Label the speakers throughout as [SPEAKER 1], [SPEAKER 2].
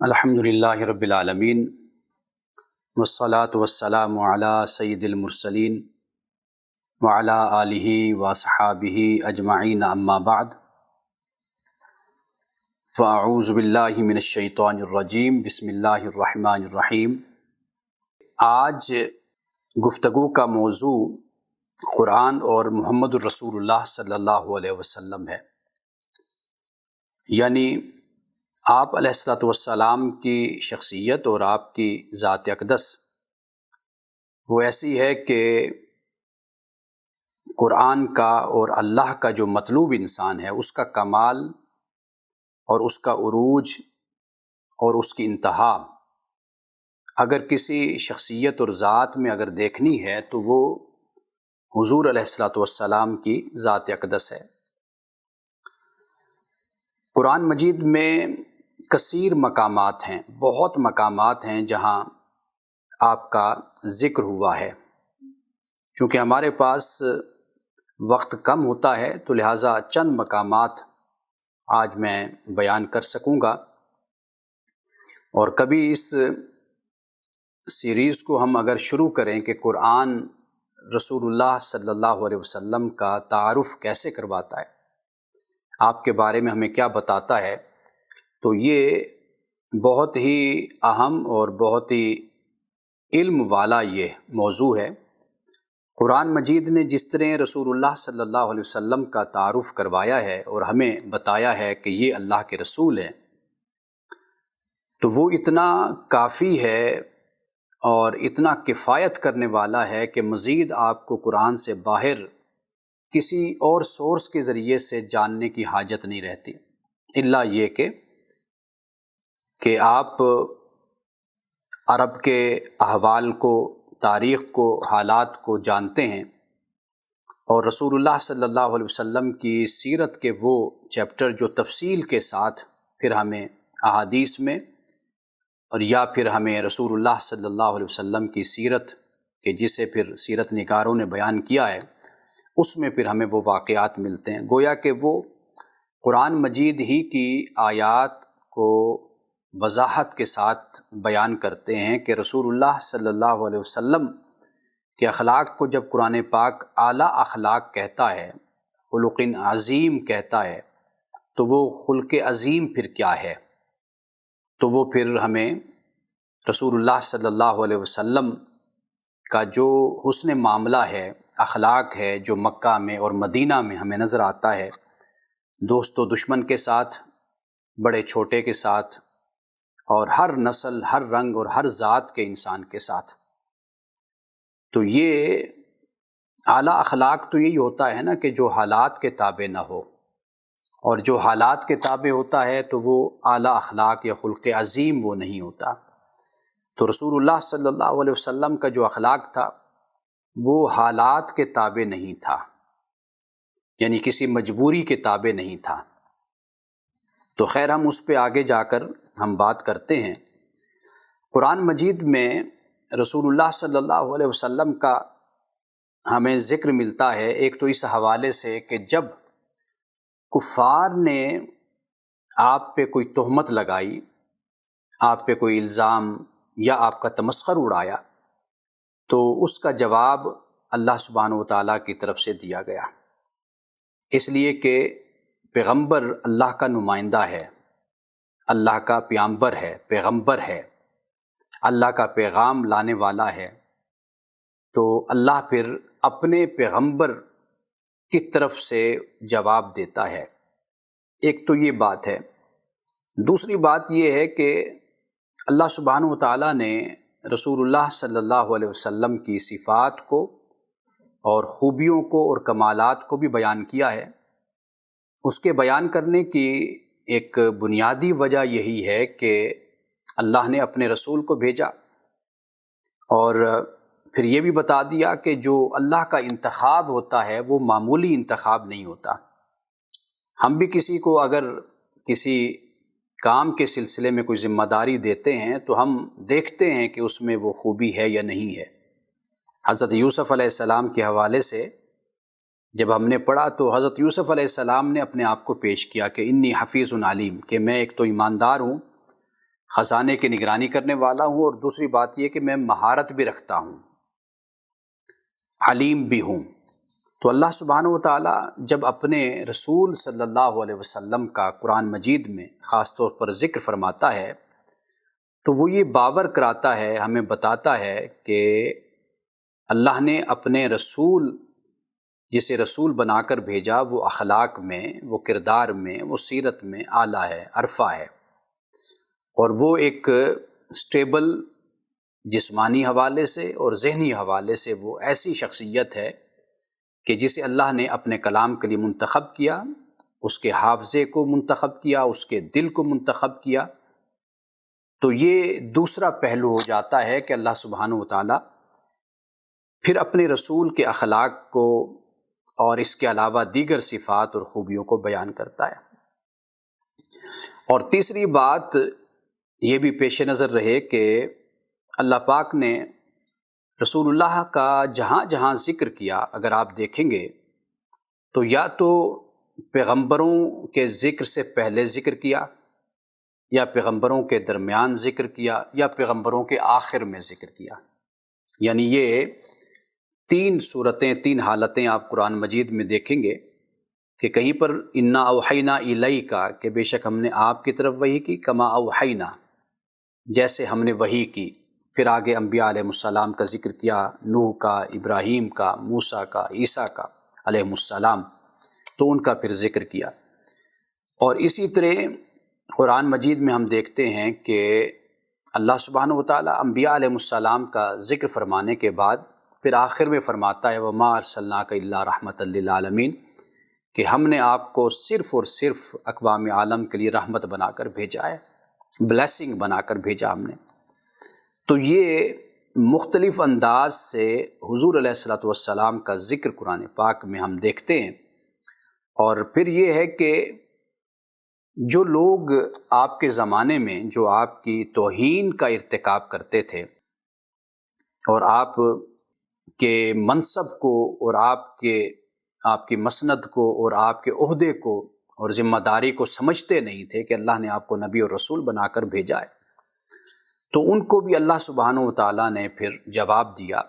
[SPEAKER 1] الحمدللہ رب العالمین والصلاة والسلام علی سید المرسلین وعلی آلہ واصحابہ اجمعین اما بعد فاعوذ باللہ من الشیطان الرجیم بسم اللہ الرحمن الرحیم۔ آج گفتگو کا موضوع قرآن اور محمد الرسول اللہ صلی اللہ علیہ وسلم ہے، یعنی آپ علیہ الصلوۃ والسلام کی شخصیت اور آپ کی ذات اقدس وہ ایسی ہے کہ قرآن کا اور اللہ کا جو مطلوب انسان ہے اس کا کمال اور اس کا عروج اور اس کی انتہا اگر کسی شخصیت اور ذات میں اگر دیکھنی ہے تو وہ حضور علیہ الصلوۃ والسلام کی ذات اقدس ہے۔ قرآن مجید میں کثیر مقامات ہیں، بہت مقامات ہیں جہاں آپ کا ذکر ہوا ہے۔ چونکہ ہمارے پاس وقت کم ہوتا ہے تو لہٰذا چند مقامات آج میں بیان کر سکوں گا، اور کبھی اس سیریز کو ہم اگر شروع کریں کہ قرآن رسول اللہ صلی اللہ علیہ وسلم کا تعارف کیسے کرواتا ہے، آپ کے بارے میں ہمیں کیا بتاتا ہے، تو یہ بہت ہی اہم اور بہت ہی علم والا یہ موضوع ہے۔ قرآن مجید نے جس طرح رسول اللہ صلی اللہ علیہ وسلم کا تعارف کروایا ہے اور ہمیں بتایا ہے کہ یہ اللہ کے رسول ہیں، تو وہ اتنا کافی ہے اور اتنا کفایت کرنے والا ہے کہ مزید آپ کو قرآن سے باہر کسی اور سورس کے ذریعے سے جاننے کی حاجت نہیں رہتی، الا یہ کہ آپ عرب کے احوال کو، تاریخ کو، حالات کو جانتے ہیں، اور رسول اللہ صلی اللہ علیہ وسلم کی سیرت کے وہ چیپٹر جو تفصیل کے ساتھ پھر ہمیں احادیث میں اور یا پھر ہمیں رسول اللہ صلی اللہ علیہ وسلم کی سیرت کہ جسے پھر سیرت نگاروں نے بیان کیا ہے اس میں پھر ہمیں وہ واقعات ملتے ہیں، گویا کہ وہ قرآن مجید ہی کی آیات کو وضاحت کے ساتھ بیان کرتے ہیں کہ رسول اللہ صلی اللہ علیہ وسلم کے اخلاق کو جب قرآن پاک اعلیٰ اخلاق کہتا ہے، خلق عظیم کہتا ہے، تو وہ خلق عظیم پھر کیا ہے، تو وہ پھر ہمیں رسول اللہ صلی اللہ علیہ وسلم کا جو حسن معاملہ ہے، اخلاق ہے، جو مکہ میں اور مدینہ میں ہمیں نظر آتا ہے، دوست و دشمن کے ساتھ، بڑے چھوٹے کے ساتھ، اور ہر نسل، ہر رنگ اور ہر ذات کے انسان کے ساتھ، تو یہ اعلیٰ اخلاق تو یہی ہوتا ہے نا کہ جو حالات کے تابع نہ ہو، اور جو حالات کے تابع ہوتا ہے تو وہ اعلیٰ اخلاق یا خلق عظیم وہ نہیں ہوتا۔ تو رسول اللہ صلی اللہ علیہ وسلم کا جو اخلاق تھا وہ حالات کے تابع نہیں تھا، یعنی کسی مجبوری کے تابع نہیں تھا۔ تو خیر ہم اس پہ آگے جا کر ہم بات کرتے ہیں۔ قرآن مجید میں رسول اللہ صلی اللہ علیہ وسلم کا ہمیں ذکر ملتا ہے، ایک تو اس حوالے سے کہ جب کفار نے آپ پہ کوئی تہمت لگائی، آپ پہ کوئی الزام یا آپ کا تمسخر اڑایا، تو اس کا جواب اللہ سبحانہ و تعالیٰ کی طرف سے دیا گیا، اس لیے کہ پیغمبر اللہ کا نمائندہ ہے، اللہ کا پیامبر ہے، پیغمبر ہے، اللہ کا پیغام لانے والا ہے، تو اللہ پھر اپنے پیغمبر کی طرف سے جواب دیتا ہے۔ ایک تو یہ بات ہے۔ دوسری بات یہ ہے کہ اللہ سبحانہ و تعالیٰ نے رسول اللہ صلی اللہ علیہ وسلم کی صفات کو اور خوبیوں کو اور کمالات کو بھی بیان کیا ہے۔ اس کے بیان کرنے کی ایک بنیادی وجہ یہی ہے کہ اللہ نے اپنے رسول کو بھیجا اور پھر یہ بھی بتا دیا کہ جو اللہ کا انتخاب ہوتا ہے وہ معمولی انتخاب نہیں ہوتا۔ ہم بھی کسی کو اگر کسی کام کے سلسلے میں کوئی ذمہ داری دیتے ہیں تو ہم دیکھتے ہیں کہ اس میں وہ خوبی ہے یا نہیں ہے۔ حضرت یوسف علیہ السلام کے حوالے سے جب ہم نے پڑھا تو حضرت یوسف علیہ السلام نے اپنے آپ کو پیش کیا کہ انی حفیظ علیم، کہ میں ایک تو ایماندار ہوں، خزانے کی نگرانی کرنے والا ہوں، اور دوسری بات یہ کہ میں مہارت بھی رکھتا ہوں، علیم بھی ہوں۔ تو اللہ سبحانہ و تعالیٰ جب اپنے رسول صلی اللہ علیہ وسلم کا قرآن مجید میں خاص طور پر ذکر فرماتا ہے تو وہ یہ باور کراتا ہے، ہمیں بتاتا ہے کہ اللہ نے اپنے رسول، جسے رسول بنا کر بھیجا، وہ اخلاق میں، وہ کردار میں، وہ سیرت میں اعلیٰ ہے، عرفہ ہے، اور وہ ایک سٹیبل جسمانی حوالے سے اور ذہنی حوالے سے وہ ایسی شخصیت ہے کہ جسے اللہ نے اپنے کلام کے لیے منتخب کیا، اس کے حافظے کو منتخب کیا، اس کے دل کو منتخب کیا۔ تو یہ دوسرا پہلو ہو جاتا ہے کہ اللہ سبحانہ و تعالیٰ پھر اپنے رسول کے اخلاق کو اور اس کے علاوہ دیگر صفات اور خوبیوں کو بیان کرتا ہے۔ اور تیسری بات یہ بھی پیش نظر رہے کہ اللہ پاک نے رسول اللہ کا جہاں جہاں ذکر کیا، اگر آپ دیکھیں گے تو یا تو پیغمبروں کے ذکر سے پہلے ذکر کیا، یا پیغمبروں کے درمیان ذکر کیا، یا پیغمبروں کے آخر میں ذکر کیا۔ یعنی یہ تین صورتیں، تین حالتیں آپ قرآن مجید میں دیکھیں گے کہ کہیں پر انا اوحینا الیک، کہ بے شک ہم نے آپ کی طرف وحی کی، کما اوحینا، جیسے ہم نے وحی کی۔ پھر آگے انبیاء علیہ السلام کا ذکر کیا، نوح کا، ابراہیم کا، موسیٰ کا، عیسیٰ کا علیہ السلام، تو ان کا پھر ذکر کیا۔ اور اسی طرح قرآن مجید میں ہم دیکھتے ہیں کہ اللہ سبحانہ و تعالیٰ انبیاء علیہ السلام کا ذکر فرمانے کے بعد پھر آخر میں فرماتا ہے وَمَا أَرْسَلْنَاكَ إِلَّا رَحْمَةً لِّلْعَالَمِينَ، کہ ہم نے آپ کو صرف اور صرف اقوام عالم کے لیے رحمت بنا کر بھیجا ہے، بلیسنگ بنا کر بھیجا ہم نے۔ تو یہ مختلف انداز سے حضور علیہ الصلوۃ والسلام کا ذکر قرآن پاک میں ہم دیکھتے ہیں۔ اور پھر یہ ہے کہ جو لوگ آپ کے زمانے میں جو آپ کی توہین کا ارتکاب کرتے تھے اور آپ کے منصب کو اور آپ کی مسند کو اور آپ کے عہدے کو اور ذمہ داری کو سمجھتے نہیں تھے کہ اللہ نے آپ کو نبی اور رسول بنا کر بھیجا ہے، تو ان کو بھی اللہ سبحانہ و تعالیٰ نے پھر جواب دیا۔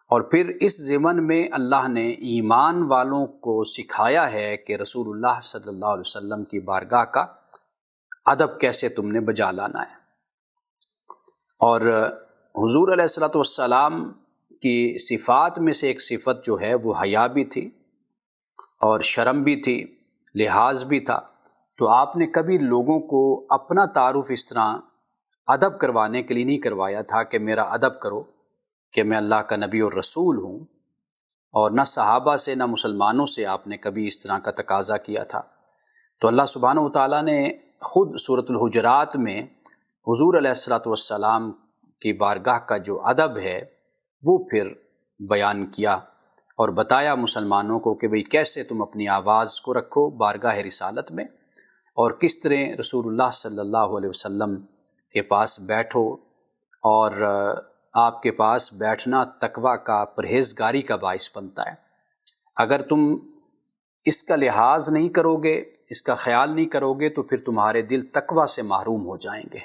[SPEAKER 1] اور پھر اس ضمن میں اللہ نے ایمان والوں کو سکھایا ہے کہ رسول اللہ صلی اللہ علیہ وسلم کی بارگاہ کا ادب کیسے تم نے بجا لانا ہے۔ اور حضور علیہ الصلوۃ والسلام کی صفات میں سے ایک صفت جو ہے وہ حیا بھی تھی اور شرم بھی تھی، لحاظ بھی تھا۔ تو آپ نے کبھی لوگوں کو اپنا تعارف اس طرح ادب کروانے کے لیے نہیں کروایا تھا کہ میرا ادب کرو کہ میں اللہ کا نبی اور رسول ہوں، اور نہ صحابہ سے نہ مسلمانوں سے آپ نے کبھی اس طرح کا تقاضا کیا تھا۔ تو اللہ سبحانہ و تعالیٰ نے خود سورۃ الحجرات میں حضور علیہ الصلوۃ والسلام کی بارگاہ کا جو ادب ہے وہ پھر بیان کیا اور بتایا مسلمانوں کو کہ بھئی کیسے تم اپنی آواز کو رکھو بارگاہ رسالت میں، اور کس طرح رسول اللہ صلی اللہ علیہ وسلم کے پاس بیٹھو، اور آپ کے پاس بیٹھنا تقویٰ کا، پرہیزگاری کا باعث بنتا ہے۔ اگر تم اس کا لحاظ نہیں کرو گے، اس کا خیال نہیں کرو گے، تو پھر تمہارے دل تقویٰ سے محروم ہو جائیں گے۔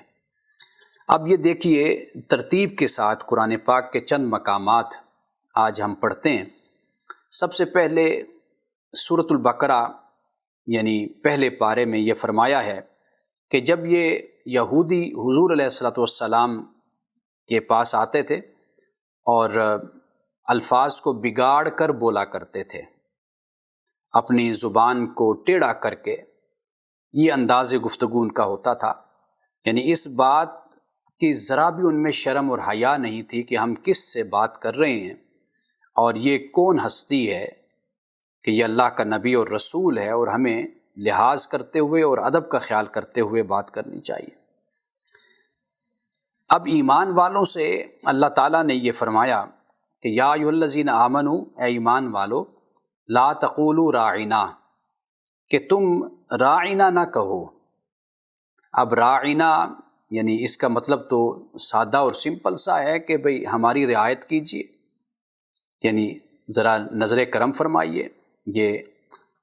[SPEAKER 1] اب یہ دیکھیے ترتیب کے ساتھ قرآن پاک کے چند مقامات آج ہم پڑھتے ہیں۔ سب سے پہلے سورۃ البقرہ یعنی پہلے پارے میں یہ فرمایا ہے کہ جب یہ یہودی حضور علیہ الصلوۃ والسلام کے پاس آتے تھے اور الفاظ کو بگاڑ کر بولا کرتے تھے، اپنی زبان کو ٹیڑھا کر کے، یہ انداز گفتگو ان کا ہوتا تھا، یعنی اس بات کی ذرا بھی ان میں شرم اور حیا نہیں تھی کہ ہم کس سے بات کر رہے ہیں، اور یہ کون ہستی ہے کہ یہ اللہ کا نبی اور رسول ہے، اور ہمیں لحاظ کرتے ہوئے اور ادب کا خیال کرتے ہوئے بات کرنی چاہیے۔ اب ایمان والوں سے اللہ تعالیٰ نے یہ فرمایا کہ یا ایھا الذین آمنوا، اے ایمان والو، لا تقولوا راعنا، کہ تم راعنا نہ کہو۔ اب راعنا یعنی اس کا مطلب تو سادہ اور سمپل سا ہے کہ بھئی ہماری رعایت کیجیے، یعنی ذرا نظر کرم فرمائیے۔ یہ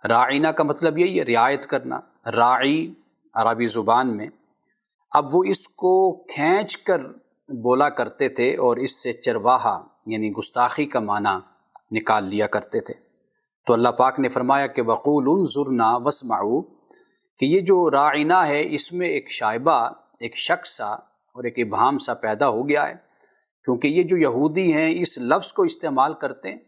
[SPEAKER 1] راعنا کا مطلب یہی ہے، رعایت کرنا۔ راعی عربی زبان میں اب وہ اس کو کھینچ کر بولا کرتے تھے اور اس سے چرواہا یعنی گستاخی کا معنی نکال لیا کرتے تھے۔ تو اللہ پاک نے فرمایا کہ وَقُولُوا انظُرْنَا وَاسْمَعُوا، کہ یہ جو راعنا ہے اس میں ایک شائبہ، ایک شک سا اور ایک ابہام سا پیدا ہو گیا ہے، کیونکہ یہ جو یہودی ہیں اس لفظ کو استعمال کرتے ہیں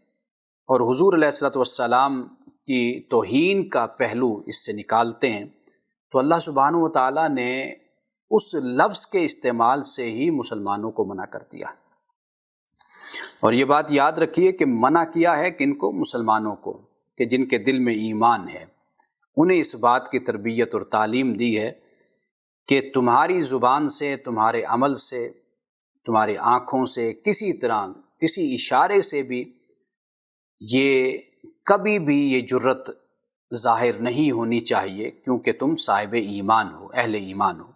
[SPEAKER 1] اور حضور علیہ الصلوۃ والسلام کی توہین کا پہلو اس سے نکالتے ہیں۔ تو اللہ سبحانہ و تعالیٰ نے اس لفظ کے استعمال سے ہی مسلمانوں کو منع کر دیا، اور یہ بات یاد رکھیے کہ منع کیا ہے کن کو؟ مسلمانوں کو، کہ جن کے دل میں ایمان ہے، انہیں اس بات کی تربیت اور تعلیم دی ہے کہ تمہاری زبان سے، تمہارے عمل سے، تمہاری آنکھوں سے، کسی طرح کسی اشارے سے بھی یہ کبھی بھی یہ جرت ظاہر نہیں ہونی چاہیے، کیونکہ تم صاحب ایمان ہو، اہل ایمان ہو۔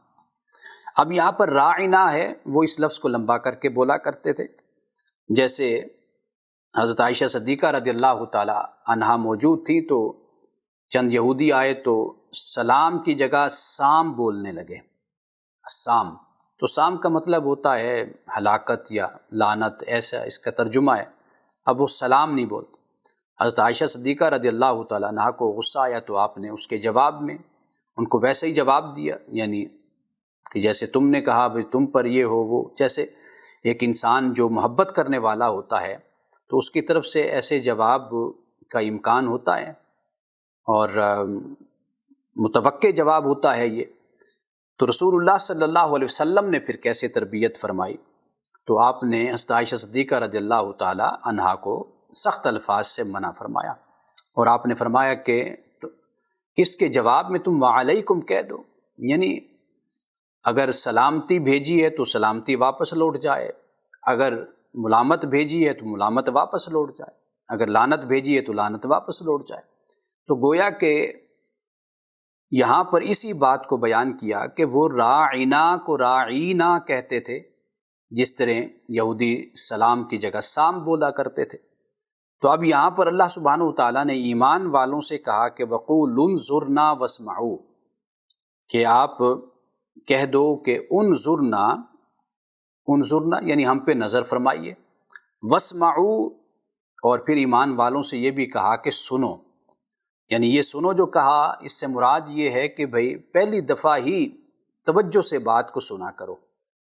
[SPEAKER 1] اب یہاں پر راعنا ہے، وہ اس لفظ کو لمبا کر کے بولا کرتے تھے، جیسے حضرت عائشہ صدیقہ رضی اللہ تعالی عنہا موجود تھی تو چند یہودی آئے تو سلام کی جگہ سام بولنے لگے۔ سام، تو سام کا مطلب ہوتا ہے ہلاکت یا لعنت، ایسا اس کا ترجمہ ہے۔ اب وہ سلام نہیں بولتے۔ حضرت عائشہ صدیقہ رضی اللہ تعالیٰ عنہا کو غصہ آیا تو آپ نے اس کے جواب میں ان کو ویسے ہی جواب دیا، یعنی کہ جیسے تم نے کہا بھئی تم پر یہ ہو وہ، جیسے ایک انسان جو محبت کرنے والا ہوتا ہے تو اس کی طرف سے ایسے جواب کا امکان ہوتا ہے اور متوقع جواب ہوتا ہے یہ۔ تو رسول اللہ صلی اللہ علیہ وسلم نے پھر کیسے تربیت فرمائی؟ تو آپ نے حضرت عائشہ صدیقہ رضی اللہ تعالی عنہا کو سخت الفاظ سے منع فرمایا، اور آپ نے فرمایا کہ اس کے جواب میں تم وعلیکم کہہ دو، یعنی اگر سلامتی بھیجی ہے تو سلامتی واپس لوٹ جائے، اگر ملامت بھیجی ہے تو ملامت واپس لوٹ جائے، اگر لعنت بھیجی ہے تو لعنت واپس لوٹ جائے۔ تو گویا کہ یہاں پر اسی بات کو بیان کیا کہ وہ راعنا کو راعینا کہتے تھے، جس طرح یہودی سلام کی جگہ سام بولا کرتے تھے۔ تو اب یہاں پر اللہ سبحانہ وتعالیٰ نے ایمان والوں سے کہا کہ وَقُولُوا انظُرْنَا وَاسْمَعُوا، کہ آپ کہہ دو کہ انظرنا یعنی ہم پہ نظر فرمائیے، واسمعوا، اور پھر ایمان والوں سے یہ بھی کہا کہ سنو، یعنی یہ سنو جو کہا اس سے مراد یہ ہے کہ بھئی پہلی دفعہ ہی توجہ سے بات کو سنا کرو،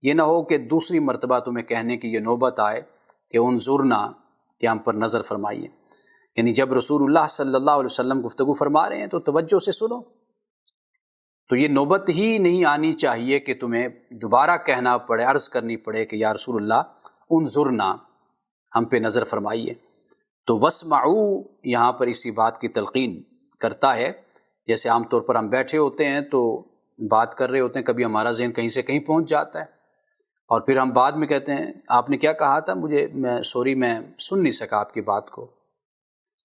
[SPEAKER 1] یہ نہ ہو کہ دوسری مرتبہ تمہیں کہنے کی یہ نوبت آئے کہ انظرنا، کہ ہم پر نظر فرمائیے، یعنی جب رسول اللہ صلی اللہ علیہ وسلم گفتگو فرما رہے ہیں تو توجہ سے سنو۔ تو یہ نوبت ہی نہیں آنی چاہیے کہ تمہیں دوبارہ کہنا پڑے، عرض کرنی پڑے کہ یا رسول اللہ انظرنا، ہم پہ نظر فرمائیے۔ تو واسمعوا یہاں پر اسی بات کی تلقین کرتا ہے، جیسے عام طور پر ہم بیٹھے ہوتے ہیں تو بات کر رہے ہوتے ہیں، کبھی ہمارا ذہن کہیں سے کہیں پہنچ جاتا ہے اور پھر ہم بعد میں کہتے ہیں آپ نے کیا کہا تھا، میں سن نہیں سکا آپ کی بات کو۔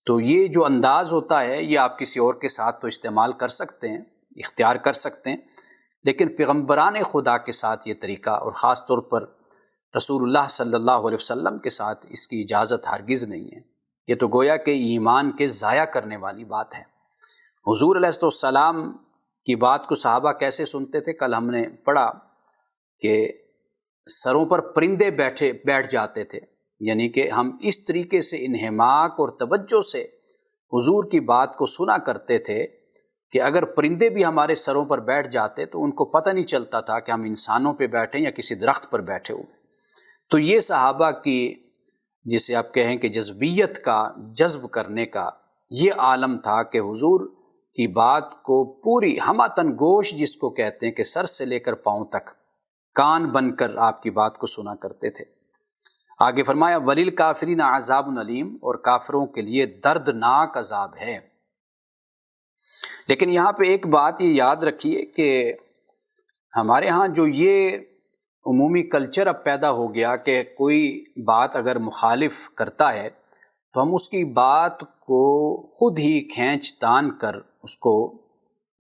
[SPEAKER 1] تو یہ جو انداز ہوتا ہے یہ آپ کسی اور کے ساتھ تو استعمال کر سکتے ہیں، اختیار کر سکتے ہیں، لیکن پیغمبران خدا کے ساتھ یہ طریقہ، اور خاص طور پر رسول اللہ صلی اللہ علیہ وسلم کے ساتھ اس کی اجازت ہرگز نہیں ہے۔ یہ تو گویا کہ ایمان کے ضائع کرنے والی بات ہے۔ حضور علیہ السلام کی بات کو صحابہ کیسے سنتے تھے؟ کل ہم نے پڑھا کہ سروں پر پرندے بیٹھ جاتے تھے، یعنی کہ ہم اس طریقے سے انہماک اور توجہ سے حضور کی بات کو سنا کرتے تھے کہ اگر پرندے بھی ہمارے سروں پر بیٹھ جاتے تو ان کو پتہ نہیں چلتا تھا کہ ہم انسانوں پہ بیٹھے یا کسی درخت پر بیٹھے ہوئے۔ تو یہ صحابہ کی، جسے آپ کہیں کہ جذبیت کا، جذب کرنے کا یہ عالم تھا کہ حضور کی بات کو پوری ہماتن گوش جس کو کہتے ہیں کہ سر سے لے کر پاؤں تک کان بن کر آپ کی بات کو سنا کرتے تھے۔ آگے فرمایا وَلِلْكَافِرِينَ عَذَابٌ أَلِيمٌ، اور کافروں کے لیے دردناک عذاب ہے۔ لیکن یہاں پہ ایک بات یہ یاد رکھیے کہ ہمارے ہاں جو یہ عمومی کلچر اب پیدا ہو گیا کہ کوئی بات اگر مخالف کرتا ہے تو ہم اس کی بات کو خود ہی کھینچ تان کر اس کو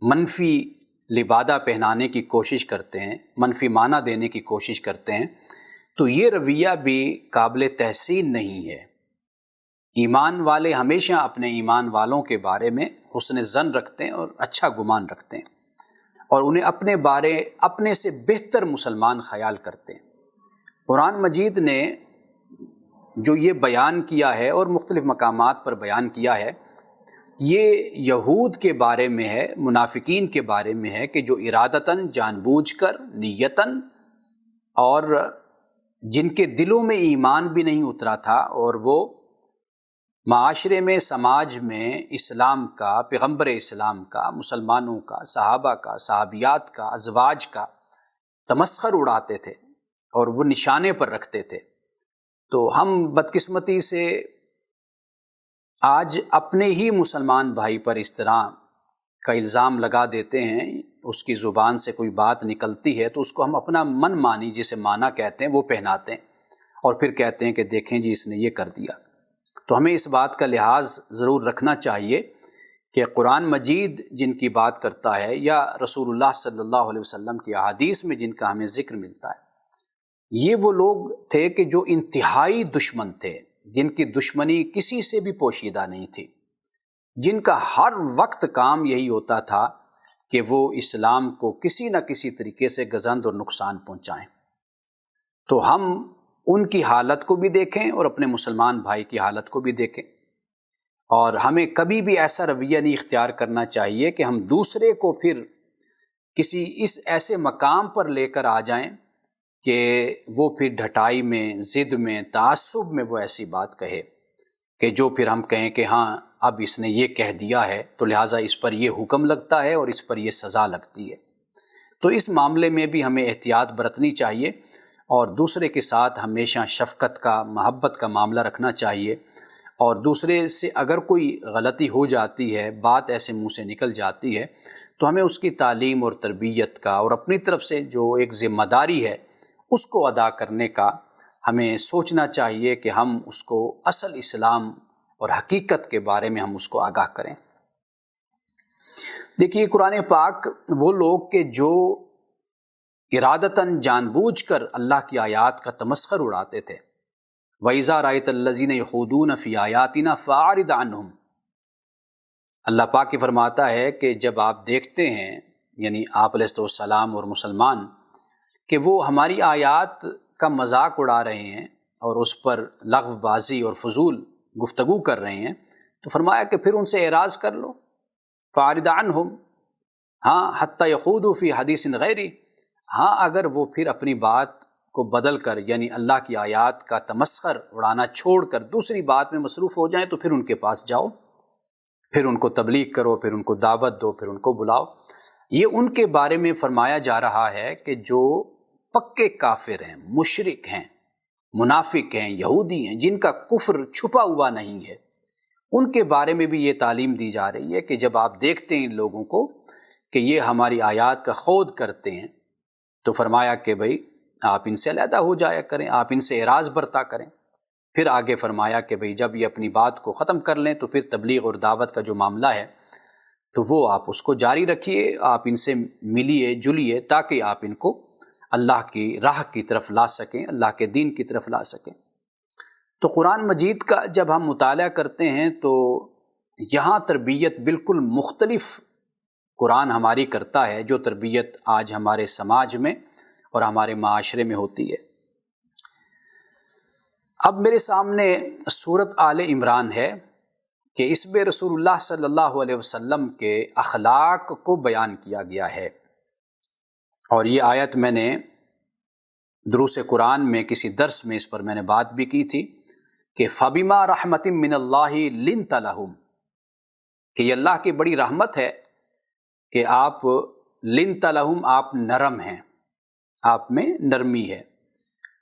[SPEAKER 1] منفی لبادہ پہنانے کی کوشش کرتے ہیں، منفی معنی دینے کی کوشش کرتے ہیں، تو یہ رویہ بھی قابل تحسین نہیں ہے۔ ایمان والے ہمیشہ اپنے ایمان والوں کے بارے میں حسن ظن رکھتے ہیں اور اچھا گمان رکھتے ہیں، اور انہیں اپنے بارے اپنے سے بہتر مسلمان خیال کرتے ہیں۔ قرآن مجید نے جو یہ بیان کیا ہے اور مختلف مقامات پر بیان کیا ہے، یہ یہود کے بارے میں ہے، منافقین کے بارے میں ہے کہ جو ارادتاً، جان بوجھ کر، نیتاً، اور جن کے دلوں میں ایمان بھی نہیں اترا تھا اور وہ معاشرے میں، سماج میں اسلام کا، پیغمبر اسلام کا، مسلمانوں کا، صحابہ کا، صحابیات کا، ازواج کا تمسخر اڑاتے تھے اور وہ نشانے پر رکھتے تھے۔ تو ہم بدقسمتی سے آج اپنے ہی مسلمان بھائی پر اس طرح کا الزام لگا دیتے ہیں، اس کی زبان سے کوئی بات نکلتی ہے تو اس کو ہم اپنا من مانی، جسے مانا کہتے ہیں، وہ پہناتے ہیں اور پھر کہتے ہیں کہ دیکھیں جی اس نے یہ کر دیا۔ تو ہمیں اس بات کا لحاظ ضرور رکھنا چاہیے کہ قرآن مجید جن کی بات کرتا ہے یا رسول اللہ صلی اللہ علیہ وسلم کی احادیث میں جن کا ہمیں ذکر ملتا ہے، یہ وہ لوگ تھے کہ جو انتہائی دشمن تھے، جن کی دشمنی کسی سے بھی پوشیدہ نہیں تھی، جن کا ہر وقت کام یہی ہوتا تھا کہ وہ اسلام کو کسی نہ کسی طریقے سے گزند اور نقصان پہنچائیں۔ تو ہم ان کی حالت کو بھی دیکھیں اور اپنے مسلمان بھائی کی حالت کو بھی دیکھیں، اور ہمیں کبھی بھی ایسا رویہ نہیں اختیار کرنا چاہیے کہ ہم دوسرے کو پھر کسی اس ایسے مقام پر لے کر آ جائیں کہ وہ پھر ڈھٹائی میں، ضد میں، تعصب میں وہ ایسی بات کہے کہ جو پھر ہم کہیں کہ ہاں اب اس نے یہ کہہ دیا ہے تو لہٰذا اس پر یہ حکم لگتا ہے اور اس پر یہ سزا لگتی ہے۔ تو اس معاملے میں بھی ہمیں احتیاط برتنی چاہیے اور دوسرے کے ساتھ ہمیشہ شفقت کا، محبت کا معاملہ رکھنا چاہیے، اور دوسرے سے اگر کوئی غلطی ہو جاتی ہے، بات ایسے منہ سے نکل جاتی ہے، تو ہمیں اس کی تعلیم اور تربیت کا اور اپنی طرف سے جو ایک ذمہ داری ہے اس کو ادا کرنے کا ہمیں سوچنا چاہیے کہ ہم اس کو اصل اسلام اور حقیقت کے بارے میں ہم اس کو آگاہ کریں۔ دیکھیے قرآن پاک وہ لوگ کہ جو ارادتاً، جان بوجھ کر اللہ کی آیات کا تمسخر اڑاتے تھے، وَإِذَا رَأَيْتَ الَّذِينَ يَخُوضُونَ فِي آيَاتِنَا فَأَعْرِضْ عَنْهُمْ۔ اللہ پاک فرماتا ہے کہ جب آپ دیکھتے ہیں، یعنی آپ علیہ السلام اور مسلمان، کہ وہ ہماری آیات کا مذاق اڑا رہے ہیں اور اس پر لغو بازی اور فضول گفتگو کر رہے ہیں، تو فرمایا کہ پھر ان سے اعراض کر لو، فَأَعْرِضْ عَنْهُمْ، ہاں حَتَّى يَخُوضُوا فِي حَدِيثٍ غَيْرِهِ، ہاں اگر وہ پھر اپنی بات کو بدل کر، یعنی اللہ کی آیات کا تمسخر اڑانا چھوڑ کر دوسری بات میں مصروف ہو جائیں، تو پھر ان کے پاس جاؤ، پھر ان کو تبلیغ کرو، پھر ان کو دعوت دو، پھر ان کو بلاؤ۔ یہ ان کے بارے میں فرمایا جا رہا ہے کہ جو پکے کافر ہیں، مشرک ہیں، منافق ہیں، یہودی ہیں، جن کا کفر چھپا ہوا نہیں ہے، ان کے بارے میں بھی یہ تعلیم دی جا رہی ہے کہ جب آپ دیکھتے ہیں ان لوگوں کو کہ یہ ہماری آیات کا خوض کرتے ہیں، تو فرمایا کہ بھئی آپ ان سے علیحدہ ہو جایا کریں، آپ ان سے اعراض برتا کریں۔ پھر آگے فرمایا کہ بھئی جب یہ اپنی بات کو ختم کر لیں تو پھر تبلیغ اور دعوت کا جو معاملہ ہے تو وہ آپ اس کو جاری رکھیے، آپ ان سے ملیے جلیے تاکہ آپ ان کو اللہ کی راہ کی طرف لا سکیں، اللہ کے دین کی طرف لا سکیں۔ تو قرآن مجید کا جب ہم مطالعہ کرتے ہیں تو یہاں تربیت بالکل مختلف قرآن ہماری کرتا ہے جو تربیت آج ہمارے سماج میں اور ہمارے معاشرے میں ہوتی ہے۔ اب میرے سامنے سورۃ آل عمران ہے کہ اس میں رسول اللہ صلی اللہ علیہ وسلم کے اخلاق کو بیان کیا گیا ہے، اور یہ آیت میں نے دروس قرآن میں کسی درس میں اس پر میں نے بات بھی کی تھی کہ فَبِمَا رَحْمَةٍ مِّنَ اللَّهِ لِنْتَ لَهُمْ، کہ یہ اللہ کی بڑی رحمت ہے کہ آپ لنت لہم، آپ نرم ہیں، آپ میں نرمی ہے۔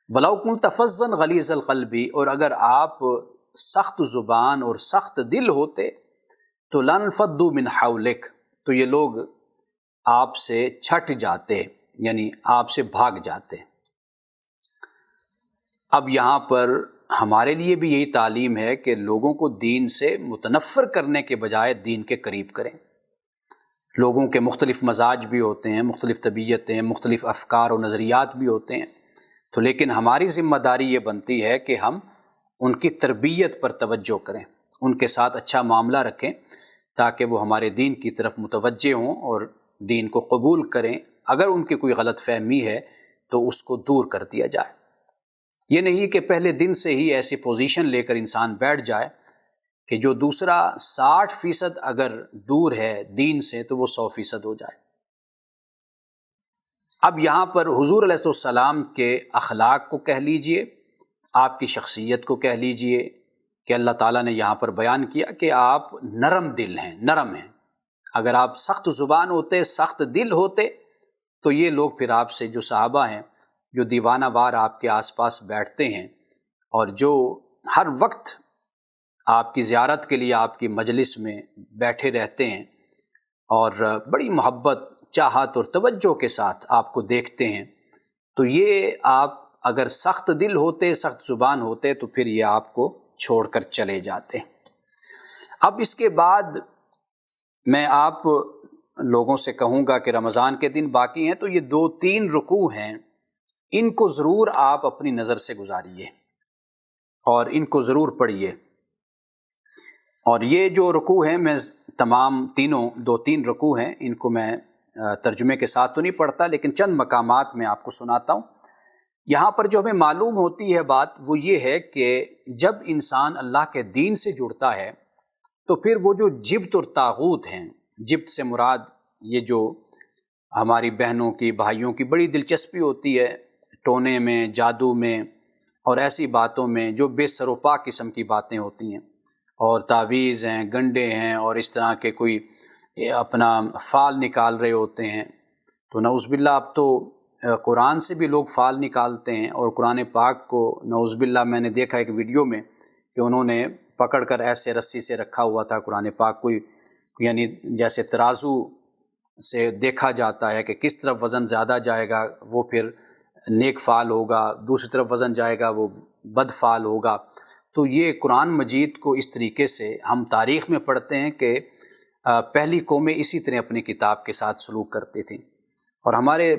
[SPEAKER 1] وَلَوْ كُنْتَ فَظًّا غَلِيظَ الْقَلْبِ، اور اگر آپ سخت زبان اور سخت دل ہوتے تو لَانفَضُّوا مِنْ حَوْلِكَ، تو یہ لوگ آپ سے چھٹ جاتے، یعنی آپ سے بھاگ جاتے۔ اب یہاں پر ہمارے لیے بھی یہی تعلیم ہے کہ لوگوں کو دین سے متنفر کرنے کے بجائے دین کے قریب کریں۔ لوگوں کے مختلف مزاج بھی ہوتے ہیں، مختلف طبیعتیں، مختلف افکار و نظریات بھی ہوتے ہیں، تو لیکن ہماری ذمہ داری یہ بنتی ہے کہ ہم ان کی تربیت پر توجہ کریں، ان کے ساتھ اچھا معاملہ رکھیں تاکہ وہ ہمارے دین کی طرف متوجہ ہوں اور دین کو قبول کریں، اگر ان کی کوئی غلط فہمی ہے تو اس کو دور کر دیا جائے۔ یہ نہیں کہ پہلے دن سے ہی ایسی پوزیشن لے کر انسان بیٹھ جائے کہ جو دوسرا 60% اگر دور ہے دین سے تو وہ 100% ہو جائے۔ اب یہاں پر حضور علیہ السلام کے اخلاق کو کہہ لیجئے، آپ کی شخصیت کو کہہ لیجئے کہ اللہ تعالیٰ نے یہاں پر بیان کیا کہ آپ نرم دل ہیں، نرم ہیں۔ اگر آپ سخت زبان ہوتے، سخت دل ہوتے تو یہ لوگ پھر آپ سے جو صحابہ ہیں، جو دیوانہ وار آپ کے آس پاس بیٹھتے ہیں اور جو ہر وقت آپ کی زیارت کے لیے آپ کی مجلس میں بیٹھے رہتے ہیں اور بڑی محبت، چاہت اور توجہ کے ساتھ آپ کو دیکھتے ہیں، تو یہ آپ اگر سخت دل ہوتے، سخت زبان ہوتے تو پھر یہ آپ کو چھوڑ کر چلے جاتے۔ اب اس کے بعد میں آپ لوگوں سے کہوں گا کہ رمضان کے دن باقی ہیں تو یہ 2-3 رکوع ہیں، ان کو ضرور آپ اپنی نظر سے گزاریے اور ان کو ضرور پڑھیے۔ اور یہ جو رکوع ہیں میں تمام تینوں 2-3 رکوع ہیں، ان کو میں ترجمے کے ساتھ تو نہیں پڑھتا لیکن چند مقامات میں آپ کو سناتا ہوں۔ یہاں پر جو ہمیں معلوم ہوتی ہے بات وہ یہ ہے کہ جب انسان اللہ کے دین سے جڑتا ہے تو پھر وہ جو جبت اور طاغوت ہیں، جبت سے مراد یہ جو ہماری بہنوں کی، بھائیوں کی بڑی دلچسپی ہوتی ہے ٹونے میں، جادو میں اور ایسی باتوں میں جو بے سر و پا قسم کی باتیں ہوتی ہیں، اور تعویذ ہیں، گنڈے ہیں اور اس طرح کے کوئی اپنا فال نکال رہے ہوتے ہیں، تو نعوذ باللہ اب تو قرآن سے بھی لوگ فال نکالتے ہیں، اور قرآن پاک کو نعوذ باللہ میں نے دیکھا ایک ویڈیو میں کہ انہوں نے پکڑ کر ایسے رسی سے رکھا ہوا تھا قرآن پاک کو، یعنی جیسے ترازو سے دیکھا جاتا ہے کہ کس طرف وزن زیادہ جائے گا وہ پھر نیک فعال ہوگا، دوسری طرف وزن جائے گا وہ بد فعال ہوگا۔ تو یہ قرآن مجید کو اس طریقے سے ہم تاریخ میں پڑھتے ہیں کہ پہلی قومیں اسی طرح اپنی کتاب کے ساتھ سلوک کرتی تھیں، اور ہمارے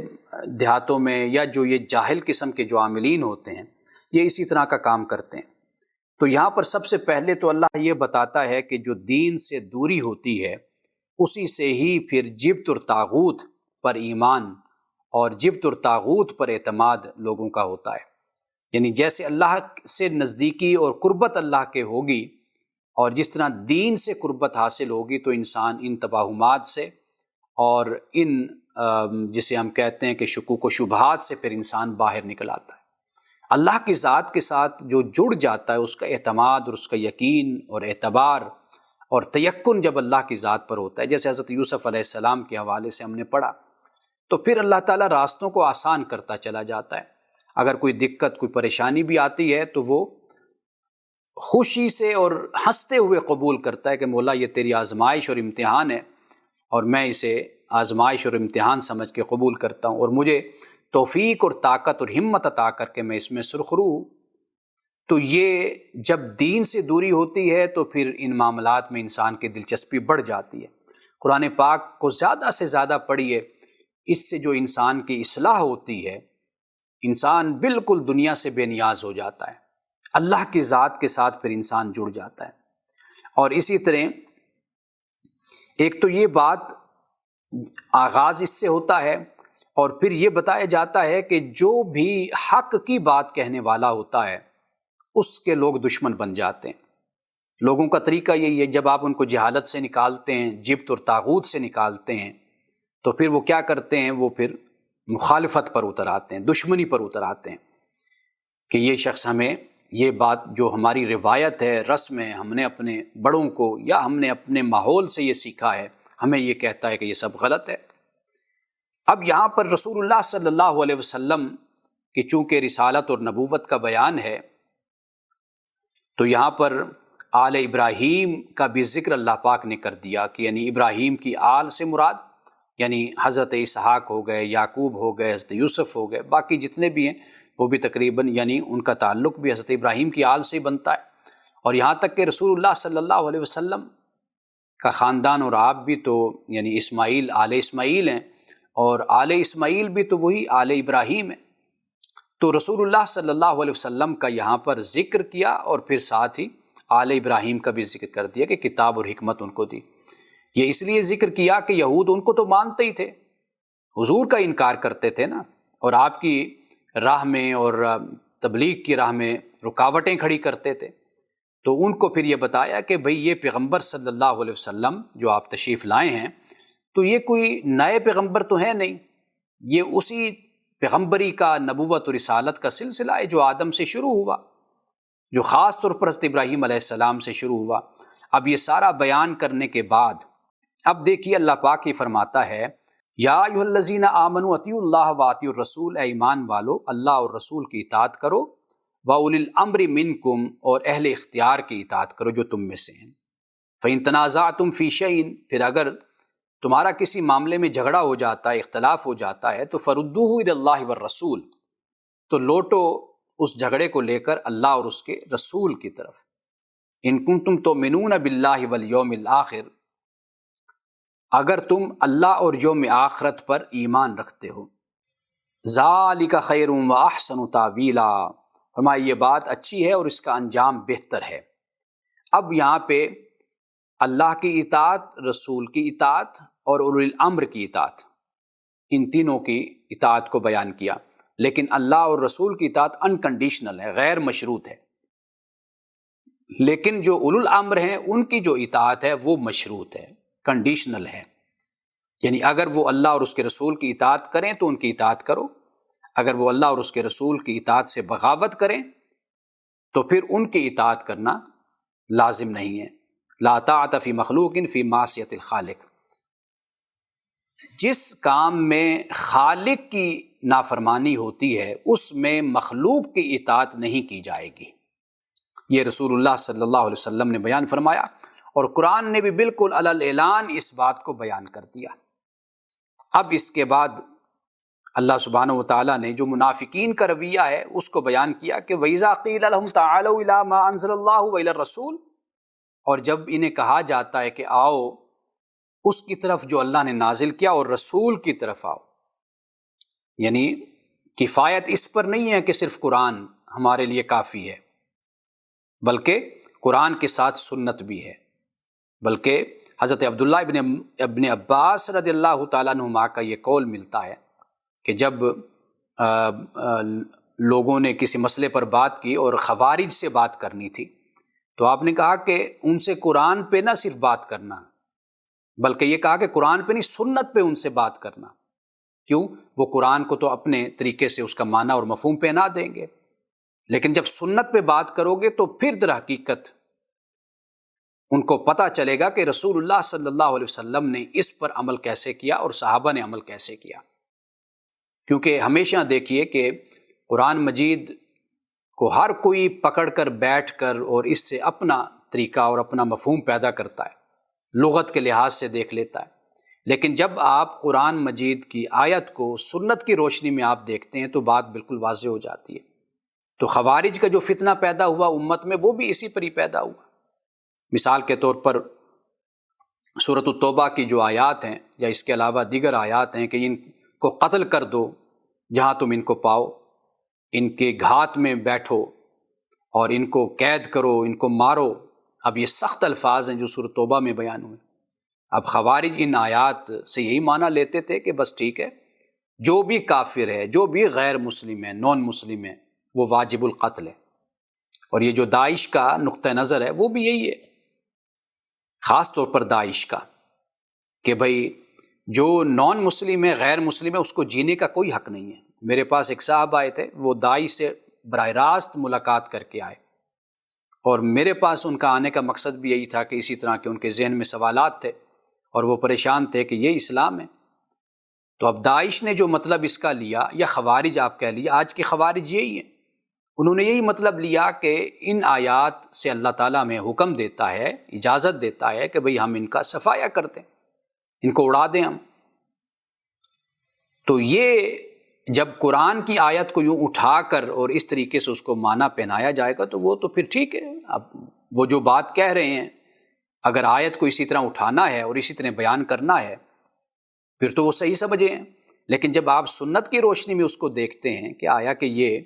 [SPEAKER 1] دیہاتوں میں یا جو یہ جاہل قسم کے جو عاملین ہوتے ہیں یہ اسی طرح کا کام کرتے ہیں۔ تو یہاں پر سب سے پہلے تو اللہ یہ بتاتا ہے کہ جو دین سے دوری ہوتی ہے اسی سے ہی پھر جبت اور طاغوت پر ایمان اور جبت اور طاغوت پر اعتماد لوگوں کا ہوتا ہے۔ یعنی جیسے اللہ سے نزدیکی اور قربت اللہ کے ہوگی اور جس طرح دین سے قربت حاصل ہوگی تو انسان ان توہمات سے اور ان جسے ہم کہتے ہیں کہ شکوک و شبہات سے پھر انسان باہر نکل آتا ہے۔ اللہ کی ذات کے ساتھ جو جڑ جاتا ہے اس کا اعتماد اور اس کا یقین اور اعتبار اور تیقن جب اللہ کی ذات پر ہوتا ہے، جیسے حضرت یوسف علیہ السلام کے حوالے سے ہم نے پڑھا، تو پھر اللہ تعالیٰ راستوں کو آسان کرتا چلا جاتا ہے۔ اگر کوئی دقت، کوئی پریشانی بھی آتی ہے تو وہ خوشی سے اور ہنستے ہوئے قبول کرتا ہے کہ مولا یہ تیری آزمائش اور امتحان ہے اور میں اسے آزمائش اور امتحان سمجھ کے قبول کرتا ہوں، اور مجھے توفیق اور طاقت اور ہمت عطا کر کے میں اس میں سرخرو ہوں۔ تو یہ جب دین سے دوری ہوتی ہے تو پھر ان معاملات میں انسان کی دلچسپی بڑھ جاتی ہے۔ قرآن پاک کو زیادہ سے زیادہ پڑھیے، اس سے جو انسان کی اصلاح ہوتی ہے انسان بالکل دنیا سے بے نیاز ہو جاتا ہے، اللہ کی ذات کے ساتھ پھر انسان جڑ جاتا ہے۔ اور اسی طرح ایک تو یہ بات آغاز اس سے ہوتا ہے، اور پھر یہ بتایا جاتا ہے کہ جو بھی حق کی بات کہنے والا ہوتا ہے اس کے لوگ دشمن بن جاتے ہیں۔ لوگوں کا طریقہ یہی ہے، جب آپ ان کو جہالت سے نکالتے ہیں، جبت اور طاغوت سے نکالتے ہیں، تو پھر وہ کیا کرتے ہیں، وہ پھر مخالفت پر اتر آتے ہیں، دشمنی پر اتر آتے ہیں کہ یہ شخص ہمیں یہ بات جو ہماری روایت ہے، رسم ہے، ہم نے اپنے بڑوں کو یا ہم نے اپنے ماحول سے یہ سیکھا ہے، ہمیں یہ کہتا ہے کہ یہ سب غلط ہے۔ اب یہاں پر رسول اللہ صلی اللہ علیہ وسلم کی چونکہ رسالت اور نبوت کا بیان ہے تو یہاں پر آل ابراہیم کا بھی ذکر اللہ پاک نے کر دیا کہ یعنی ابراہیم کی آل سے مراد یعنی حضرت اسحاق ہو گئے، یعقوب ہو گئے، حضرت یوسف ہو گئے، باقی جتنے بھی ہیں وہ بھی تقریباً یعنی ان کا تعلق بھی حضرت ابراہیم کی آل سے ہی بنتا ہے۔ اور یہاں تک کہ رسول اللہ صلی اللہ علیہ وسلم کا خاندان اور آپ بھی تو یعنی اسماعیل، آل اسماعیل ہیں، اور آل اسماعیل بھی تو وہی آل ابراہیم ہے۔ تو رسول اللہ صلی اللہ علیہ وسلم کا یہاں پر ذکر کیا اور پھر ساتھ ہی آل ابراہیم کا بھی ذکر کر دیا کہ کتاب اور حکمت ان کو دی۔ یہ اس لیے ذکر کیا کہ یہود ان کو تو مانتے ہی تھے، حضور کا انکار کرتے تھے نا، اور آپ کی راہ میں اور تبلیغ کی راہ میں رکاوٹیں کھڑی کرتے تھے، تو ان کو پھر یہ بتایا کہ بھئی یہ پیغمبر صلی اللہ علیہ وسلم جو آپ تشریف لائے ہیں تو یہ کوئی نئے پیغمبر تو ہے نہیں، یہ اسی پیغمبری کا، نبوت و رسالت کا سلسلہ ہے جو آدم سے شروع ہوا، جو خاص طور پر حضرت ابراہیم علیہ السلام سے شروع ہوا۔ اب یہ سارا بیان کرنے کے بعد اب دیکھیے اللہ پاک ہی فرماتا ہے یا ایھا الذین آمنوا اطیعوا اللہ واطیعوا الرسول، اے ایمان والو اللہ اور رسول کی اطاعت کرو، واولی الامر منکم اور اہل اختیار کی اطاعت کرو جو تم میں سے ہیں۔ فإن تنازعتم فی شیء، پھر اگر تمہارا کسی معاملے میں جھگڑا ہو جاتا ہے، اختلاف ہو جاتا ہے، تو فردوہ الی اللہ والرسول، تو لوٹو اس جھگڑے کو لے کر اللہ اور اس کے رسول کی طرف۔ ان کنتم تؤمنون باللہ والیوم الآخر، اگر تم اللہ اور یوم آخرت پر ایمان رکھتے ہو۔ ذالک خیر واحسن تاویلا، فرمایا یہ بات اچھی ہے اور اس کا انجام بہتر ہے۔ اب یہاں پہ اللہ کی اطاعت، رسول کی اطاعت اور اولی الامر کی اطاعت، ان تینوں کی اطاعت کو بیان کیا، لیکن اللہ اور رسول کی اطاعت انکنڈیشنل ہے، غیر مشروط ہے، لیکن جو اولو الامر ہیں ان کی جو اطاعت ہے وہ مشروط ہے، کنڈیشنل ہے، یعنی اگر وہ اللہ اور اس کے رسول کی اطاعت کریں تو ان کی اطاعت کرو، اگر وہ اللہ اور اس کے رسول کی اطاعت سے بغاوت کریں تو پھر ان کی اطاعت کرنا لازم نہیں ہے۔ لا طاعۃ فی مخلوق فی معصیۃ الخالق، جس کام میں خالق کی نافرمانی ہوتی ہے اس میں مخلوق کی اطاعت نہیں کی جائے گی، یہ رسول اللہ صلی اللہ علیہ وسلم نے بیان فرمایا، اور قرآن نے بھی بالکل علی الاعلان اس بات کو بیان کر دیا۔ اب اس کے بعد اللہ سبحانہ و تعالیٰ نے جو منافقین کا رویہ ہے اس کو بیان کیا کہ وَإِذَا قِيلَ لَهُمْ تَعَالَوْا إِلَىٰ مَا أَنزَلَ اللَّهُ وَإِلَى الرَّسُولِ، اور جب انہیں کہا جاتا ہے کہ آؤ اس کی طرف جو اللہ نے نازل کیا اور رسول کی طرف آؤ، یعنی کفایت اس پر نہیں ہے کہ صرف قرآن ہمارے لیے کافی ہے، بلکہ قرآن کے ساتھ سنت بھی ہے، بلکہ حضرت عبداللہ ابن عباس رضی اللہ تعالیٰ عنہما کا یہ قول ملتا ہے کہ جب لوگوں نے کسی مسئلے پر بات کی اور خوارج سے بات کرنی تھی تو آپ نے کہا کہ ان سے قرآن پہ نہ صرف بات کرنا، بلکہ یہ کہا کہ قرآن پہ نہیں سنت پہ ان سے بات کرنا، کیوں؟ وہ قرآن کو تو اپنے طریقے سے اس کا معنی اور مفہوم پہنا دیں گے، لیکن جب سنت پہ بات کرو گے تو پھر در حقیقت ان کو پتہ چلے گا کہ رسول اللہ صلی اللہ علیہ وسلم نے اس پر عمل کیسے کیا اور صحابہ نے عمل کیسے کیا۔ کیونکہ ہمیشہ دیکھیے کہ قرآن مجید کو ہر کوئی پکڑ کر بیٹھ کر اور اس سے اپنا طریقہ اور اپنا مفہوم پیدا کرتا ہے، لغت کے لحاظ سے دیکھ لیتا ہے، لیکن جب آپ قرآن مجید کی آیت کو سنت کی روشنی میں آپ دیکھتے ہیں تو بات بالکل واضح ہو جاتی ہے۔ تو خوارج کا جو فتنہ پیدا ہوا امت میں وہ بھی اسی پر ہی پیدا ہوا۔ مثال کے طور پر سورۃ التوبہ کی جو آیات ہیں یا اس کے علاوہ دیگر آیات ہیں کہ ان کو قتل کر دو جہاں تم ان کو پاؤ، ان کے گھات میں بیٹھو اور ان کو قید کرو، ان کو مارو، اب یہ سخت الفاظ ہیں جو سورۃ توبہ میں بیان ہوئے۔ اب خوارج ان آیات سے یہی معنی لیتے تھے کہ بس ٹھیک ہے، جو بھی کافر ہے، جو بھی غیر مسلم ہے، نان مسلم ہے، وہ واجب القتل ہے، اور یہ جو داعش کا نقطہ نظر ہے وہ بھی یہی ہے، خاص طور پر داعش کا، کہ بھئی جو نان مسلم ہے، غیر مسلم ہے، اس کو جینے کا کوئی حق نہیں ہے۔ میرے پاس ایک صاحب آئے تھے، وہ داعش سے براہ راست ملاقات کر کے آئے، اور میرے پاس ان کا آنے کا مقصد بھی یہی تھا کہ اسی طرح کے ان کے ذہن میں سوالات تھے اور وہ پریشان تھے کہ یہ اسلام ہے۔ تو اب داعش نے جو مطلب اس کا لیا، یا خوارج آپ کہہ لیے، آج کے خوارج یہی ہیں، انہوں نے یہی مطلب لیا کہ ان آیات سے اللہ تعالیٰ ہمیں حکم دیتا ہے، اجازت دیتا ہے کہ بھئی ہم ان کا صفایا کر دیں، ان کو اڑا دیں ہم۔ تو یہ جب قرآن کی آیت کو یوں اٹھا کر اور اس طریقے سے اس کو معنی پہنایا جائے گا تو وہ تو پھر ٹھیک ہے، اب وہ جو بات کہہ رہے ہیں اگر آیت کو اسی طرح اٹھانا ہے اور اسی طرح بیان کرنا ہے پھر تو وہ صحیح سمجھے ہیں، لیکن جب آپ سنت کی روشنی میں اس کو دیکھتے ہیں کہ آیا کہ یہ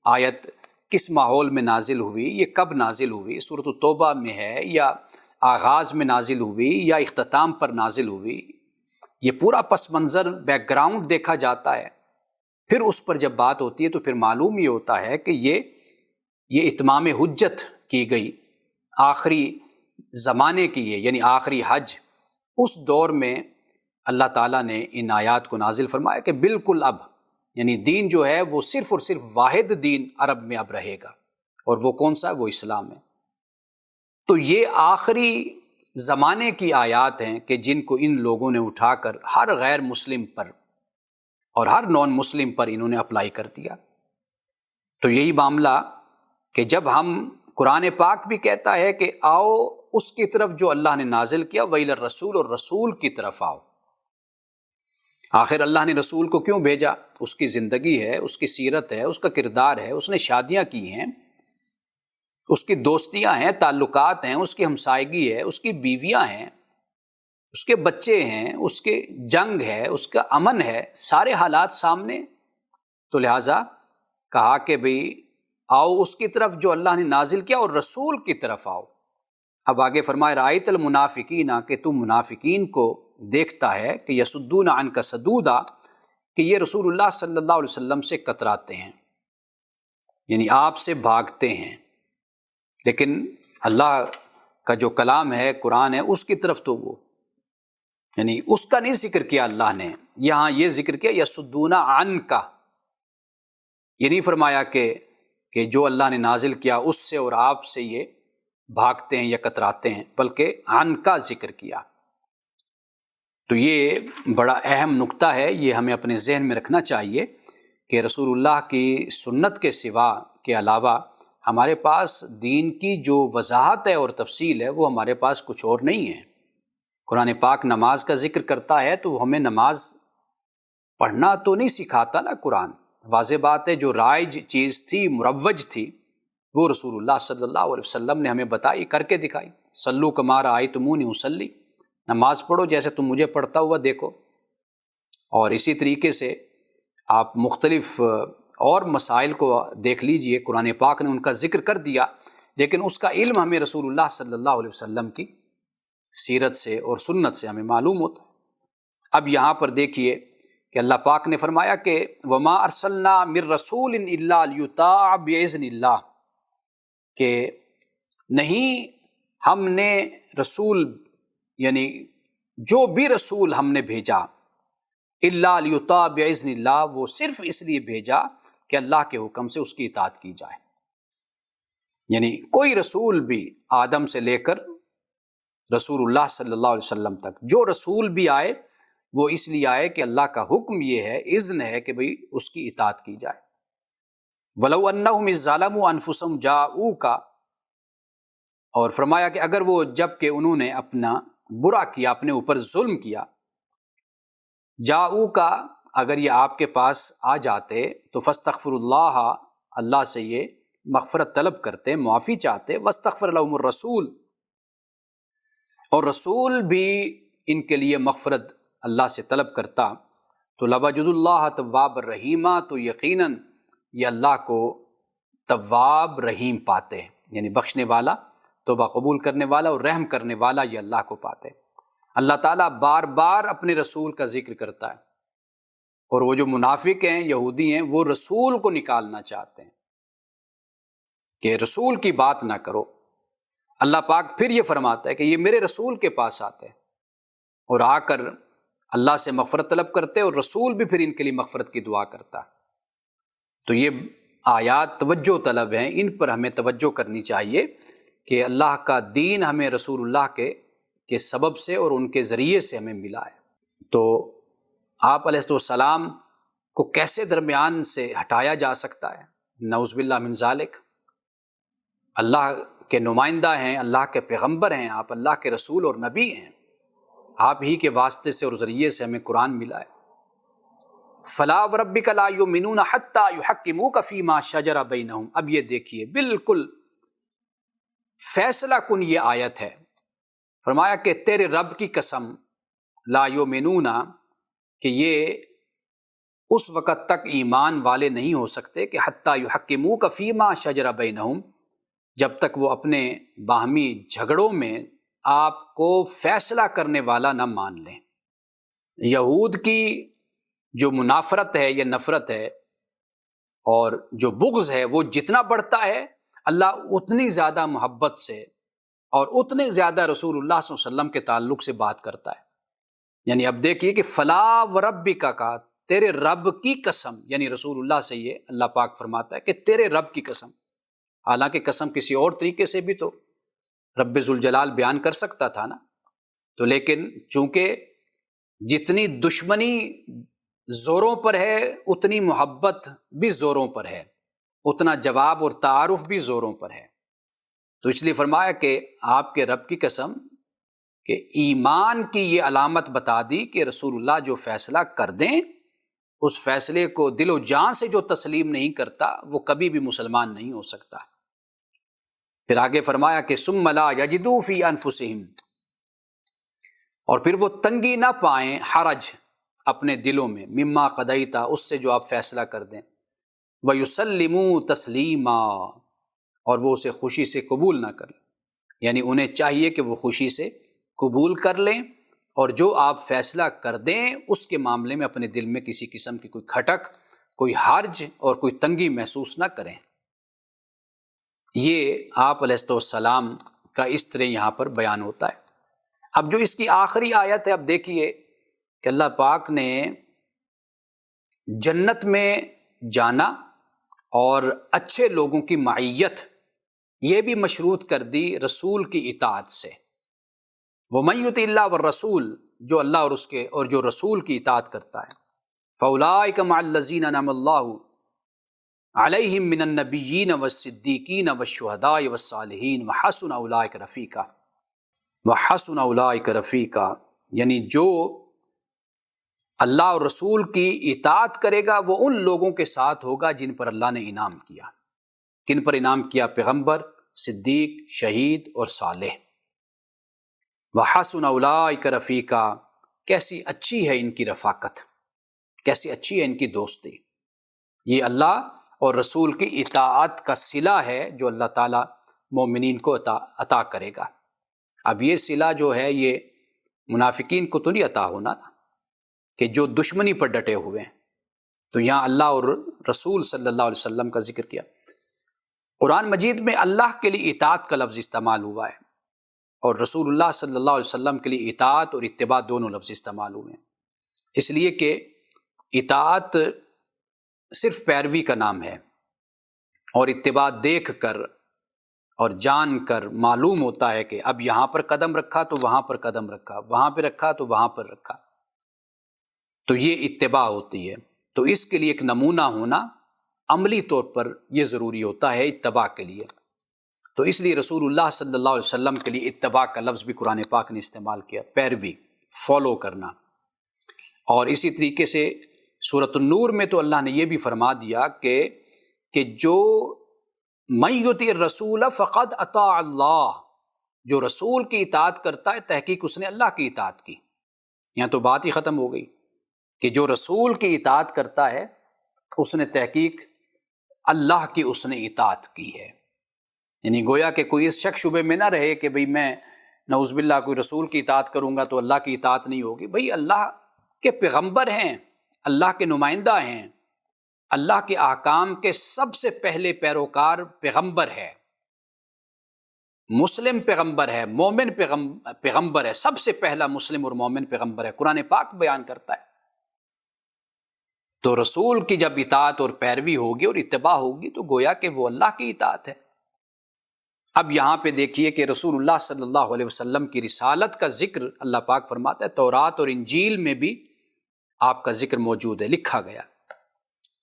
[SPEAKER 1] آیت کس ماحول میں نازل ہوئی، یہ کب نازل ہوئی، سورۃ التوبہ میں ہے یا آغاز میں نازل ہوئی یا اختتام پر نازل ہوئی، یہ پورا پس منظر بیک گراؤنڈ دیکھا جاتا ہے، پھر اس پر جب بات ہوتی ہے تو پھر معلوم یہ ہوتا ہے کہ یہ اتمام حجت کی گئی، آخری زمانے کی ہے، یعنی آخری حج، اس دور میں اللہ تعالیٰ نے ان آیات کو نازل فرمایا کہ بالکل اب یعنی دین جو ہے وہ صرف اور صرف واحد دین عرب میں اب رہے گا، اور وہ کون سا ہے؟ وہ اسلام ہے۔ تو یہ آخری زمانے کی آیات ہیں کہ جن کو ان لوگوں نے اٹھا کر ہر غیر مسلم پر اور ہر نان مسلم پر انہوں نے اپلائی کر دیا۔ تو یہی معاملہ کہ جب ہم قرآن پاک بھی کہتا ہے کہ آؤ اس کی طرف جو اللہ نے نازل کیا، وَإِلَى الرَّسُولِ، اور رسول کی طرف آؤ۔ آخر اللہ نے رسول کو کیوں بھیجا؟ اس کی زندگی ہے، اس کی سیرت ہے، اس کا کردار ہے، اس نے شادیاں کی ہیں، اس کی دوستیاں ہیں، تعلقات ہیں، اس کی ہمسائیگی ہے، اس کی بیویاں ہیں، اس کے بچے ہیں، اس کے جنگ ہے، اس کا امن ہے، سارے حالات سامنے۔ تو لہٰذا کہا کہ بھئی آؤ اس کی طرف جو اللہ نے نازل کیا، اور رسول کی طرف آؤ۔ اب آگے فرمائے رأیت المنافقین، کہ تم منافقین کو دیکھتا ہے کہ یصدون عنک صدودا، کہ یہ رسول اللہ صلی اللہ علیہ وسلم سے کتراتے ہیں، یعنی آپ سے بھاگتے ہیں۔ لیکن اللہ کا جو کلام ہے، قرآن ہے، اس کی طرف تو وہ یعنی اس کا نہیں ذکر کیا اللہ نے، یہاں یہ ذکر کیا یصدون عنک، یہ نہیں فرمایا کہ جو اللہ نے نازل کیا اس سے اور آپ سے یہ بھاگتے ہیں یا کتراتے ہیں، بلکہ عن کا ذکر کیا۔ تو یہ بڑا اہم نقطہ ہے، یہ ہمیں اپنے ذہن میں رکھنا چاہیے کہ رسول اللہ کی سنت کے سوا کے علاوہ ہمارے پاس دین کی جو وضاحت ہے اور تفصیل ہے وہ ہمارے پاس کچھ اور نہیں ہے۔ قرآن پاک نماز کا ذکر کرتا ہے تو ہمیں نماز پڑھنا تو نہیں سکھاتا نا قرآن، واضح بات ہے، جو رائج چیز تھی، مروج تھی، وہ رسول اللہ صلی اللہ علیہ وسلم نے ہمیں بتائی، کر کے دکھائی۔ صلو کما رأیتمونی اصلی، نماز پڑھو جیسے تم مجھے پڑھتا ہوا دیکھو۔ اور اسی طریقے سے آپ مختلف اور مسائل کو دیکھ لیجئے، قرآن پاک نے ان کا ذکر کر دیا، لیکن اس کا علم ہمیں رسول اللہ صلی اللہ علیہ وسلم کی سیرت سے اور سنت سے ہمیں معلوم ہوتا ہے۔ اب یہاں پر دیکھیے کہ اللہ پاک نے فرمایا کہ وما ارسلنا من رسول الا لیطاع باذن اللہ، کہ نہیں ہم نے رسول یعنی جو بھی رسول ہم نے بھیجا، الا لیطاع باذن اللہ، وہ صرف اس لیے بھیجا کہ اللہ کے حکم سے اس کی اطاعت کی جائے۔ یعنی کوئی رسول بھی آدم سے لے کر رسول اللہ صلی اللہ علیہ وسلم تک جو رسول بھی آئے وہ اس لیے آئے کہ اللہ کا حکم یہ ہے، اذن ہے کہ بھئی اس کی اطاعت کی جائے۔ وَلَوْ أَنَّهُمْ إِذْ ظَلَمُوا أَنفُسَهُمْ جَاءُوكَ، اور فرمایا کہ اگر وہ جب کہ انہوں نے اپنا برا کیا، اپنے اوپر ظلم کیا، جاؤکا، اگر یہ آپ کے پاس آ جاتے تو فاستغفر اللہ، اللہ سے یہ مغفرت طلب کرتے، معافی چاہتے، واستغفر لهم الرسول، اور رسول بھی ان کے لیے مغفرت اللہ سے طلب کرتا، تو لوجد اللہ تواب الرحیمہ، تو یقیناً یہ اللہ کو تواب رحیم پاتے، یعنی بخشنے والا، توبہ قبول کرنے والا اور رحم کرنے والا، یہ اللہ کو پاتے۔ اللہ تعالیٰ بار بار اپنے رسول کا ذکر کرتا ہے، اور وہ جو منافق ہیں، یہودی ہیں، وہ رسول کو نکالنا چاہتے ہیں کہ رسول کی بات نہ کرو۔ اللہ پاک پھر یہ فرماتا ہے کہ یہ میرے رسول کے پاس آتے ہیں اور آ کر اللہ سے مغفرت طلب کرتے، اور رسول بھی پھر ان کے لیے مغفرت کی دعا کرتا ہے۔ تو یہ آیات توجہ طلب ہیں، ان پر ہمیں توجہ کرنی چاہیے کہ اللہ کا دین ہمیں رسول اللہ کے سبب سے اور ان کے ذریعے سے ہمیں ملا ہے۔ تو آپ علیہ السلام کو کیسے درمیان سے ہٹایا جا سکتا ہے؟ نعوذ باللہ من ذالک، اللہ کے نمائندہ ہیں، اللہ کے پیغمبر ہیں، آپ اللہ کے رسول اور نبی ہیں، آپ ہی کے واسطے سے اور ذریعے سے ہمیں قرآن ملا ہے۔ فلا وربک لا یؤمنون حتی یحکموک فیما شجر بینہم، اب یہ دیکھیے بالکل فیصلہ کن یہ آیت ہے۔ فرمایا کہ تیرے رب کی قسم، لا یؤمنون، کہ یہ اس وقت تک ایمان والے نہیں ہو سکتے کہ حتی یحکموک فیما شجر بینہم، جب تک وہ اپنے باہمی جھگڑوں میں آپ کو فیصلہ کرنے والا نہ مان لیں۔ یہود کی جو منافرت ہے یا نفرت ہے اور جو بغض ہے وہ جتنا بڑھتا ہے، اللہ اتنی زیادہ محبت سے اور اتنے زیادہ رسول اللہ صلی اللہ علیہ وسلم کے تعلق سے بات کرتا ہے۔ یعنی اب دیکھیے کہ فلا وربک کا، تیرے رب کی قسم، یعنی رسول اللہ سے یہ اللہ پاک فرماتا ہے کہ تیرے رب کی قسم۔ حالانکہ قسم کسی اور طریقے سے بھی تو رب ذوالجلال بیان کر سکتا تھا نا، تو لیکن چونکہ جتنی دشمنی زوروں پر ہے اتنی محبت بھی زوروں پر ہے، اتنا جواب اور تعارف بھی زوروں پر ہے، تو اس لیے فرمایا کہ آپ کے رب کی قسم کہ ایمان کی یہ علامت بتا دی کہ رسول اللہ جو فیصلہ کر دیں، اس فیصلے کو دل و جان سے جو تسلیم نہیں کرتا وہ کبھی بھی مسلمان نہیں ہو سکتا۔ پھر آگے فرمایا کہ ثم لا یجدوا فی انفسہم، اور پھر وہ تنگی نہ پائیں، حرج اپنے دلوں میں، مما قضیتا، اس سے جو آپ فیصلہ کر دیں، وَيُسَلِّمُوا تَسْلِيمًا، اور وہ اسے خوشی سے قبول نہ کریں، یعنی انہیں چاہیے کہ وہ خوشی سے قبول کر لیں اور جو آپ فیصلہ کر دیں اس کے معاملے میں اپنے دل میں کسی قسم کی کوئی کھٹک، کوئی حرج اور کوئی تنگی محسوس نہ کریں۔ یہ آپ علیہ السلام کا اس طرح یہاں پر بیان ہوتا ہے۔ اب جو اس کی آخری آیت ہے، اب دیکھیے کہ اللہ پاک نے جنت میں جانا اور اچھے لوگوں کی معیت یہ بھی مشروط کر دی رسول کی اطاعت سے۔ وَمَن يُطِعِ اللَّهَ وَالرَّسُولَ، جو اللہ اور اس کے اور جو رسول کی اطاعت کرتا ہے، فَأُولَٰئِكَ مَعَ الَّذِينَ أَنْعَمَ اللَّهُ عَلَيْهِم مِّنَ النَّبِيِّينَ وَالصِّدِّيقِينَ وَالشُّهَدَاءِ وَالصَّالِحِينَ وَحَسُنَ أُولَٰئِكَ رَفِيقًا، وَحَسُنَ أُولَٰئِكَ رَفِيقًا، یعنی جو اللہ اور رسول کی اطاعت کرے گا وہ ان لوگوں کے ساتھ ہوگا جن پر اللہ نے انعام کیا۔ کن پر انعام کیا؟ پیغمبر، صدیق، شہید اور صالح۔ وَحَسُنَ أُولَٰئِكَ رَفِيقًا، کیسی اچھی ہے ان کی رفاقت، کیسی اچھی ہے ان کی دوستی۔ یہ اللہ اور رسول کی اطاعت کا صلہ ہے جو اللہ تعالیٰ مومنین کو عطا کرے گا۔ اب یہ صلہ جو ہے یہ منافقین کو تو نہیں عطا ہونا کہ جو دشمنی پر ڈٹے ہوئے ہیں، تو یہاں اللہ اور رسول صلی اللہ علیہ وسلم کا ذکر کیا۔ قرآن مجید میں اللہ کے لیے اطاعت کا لفظ استعمال ہوا ہے اور رسول اللہ صلی اللہ علیہ وسلم کے لیے اطاعت اور اتباع دونوں لفظ استعمال ہوئے ہیں، اس لیے کہ اطاعت صرف پیروی کا نام ہے اور اتباع دیکھ کر اور جان کر معلوم ہوتا ہے کہ اب یہاں پر قدم رکھا تو وہاں پر قدم رکھا، وہاں پہ رکھا تو وہاں پر رکھا، تو یہ اتباع ہوتی ہے۔ تو اس کے لیے ایک نمونہ ہونا عملی طور پر یہ ضروری ہوتا ہے اتباع کے لیے، تو اس لیے رسول اللہ صلی اللہ علیہ وسلم کے لیے اتباع کا لفظ بھی قرآن پاک نے استعمال کیا، پیروی، فالو کرنا۔ اور اسی طریقے سے سورۃ النور میں تو اللہ نے یہ بھی فرما دیا کہ جو من یطع الرسول فقد اطاع اللہ، جو رسول کی اطاعت کرتا ہے تحقیق اس نے اللہ کی اطاعت کی۔ یہاں تو بات ہی ختم ہو گئی کہ جو رسول کی اطاعت کرتا ہے اس نے تحقیق اللہ کی اس نے اطاعت کی ہے۔ یعنی گویا کہ کوئی اس شک شبے میں نہ رہے کہ بھئی میں نعوذ باللہ کوئی رسول کی اطاعت کروں گا تو اللہ کی اطاعت نہیں ہوگی۔ بھئی اللہ کے پیغمبر ہیں، اللہ کے نمائندہ ہیں، اللہ کے احکام کے سب سے پہلے پیروکار پیغمبر ہے، مسلم پیغمبر ہے، مومن پیغمبر ہے، سب سے پہلا مسلم اور مومن پیغمبر ہے، قرآن پاک بیان کرتا ہے۔ تو رسول کی جب اطاعت اور پیروی ہوگی اور اتباع ہوگی تو گویا کہ وہ اللہ کی اطاعت ہے۔ اب یہاں پہ دیکھیے کہ رسول اللہ صلی اللہ علیہ وسلم کی رسالت کا ذکر اللہ پاک فرماتا ہے، تورات اور انجیل میں بھی آپ کا ذکر موجود ہے، لکھا گیا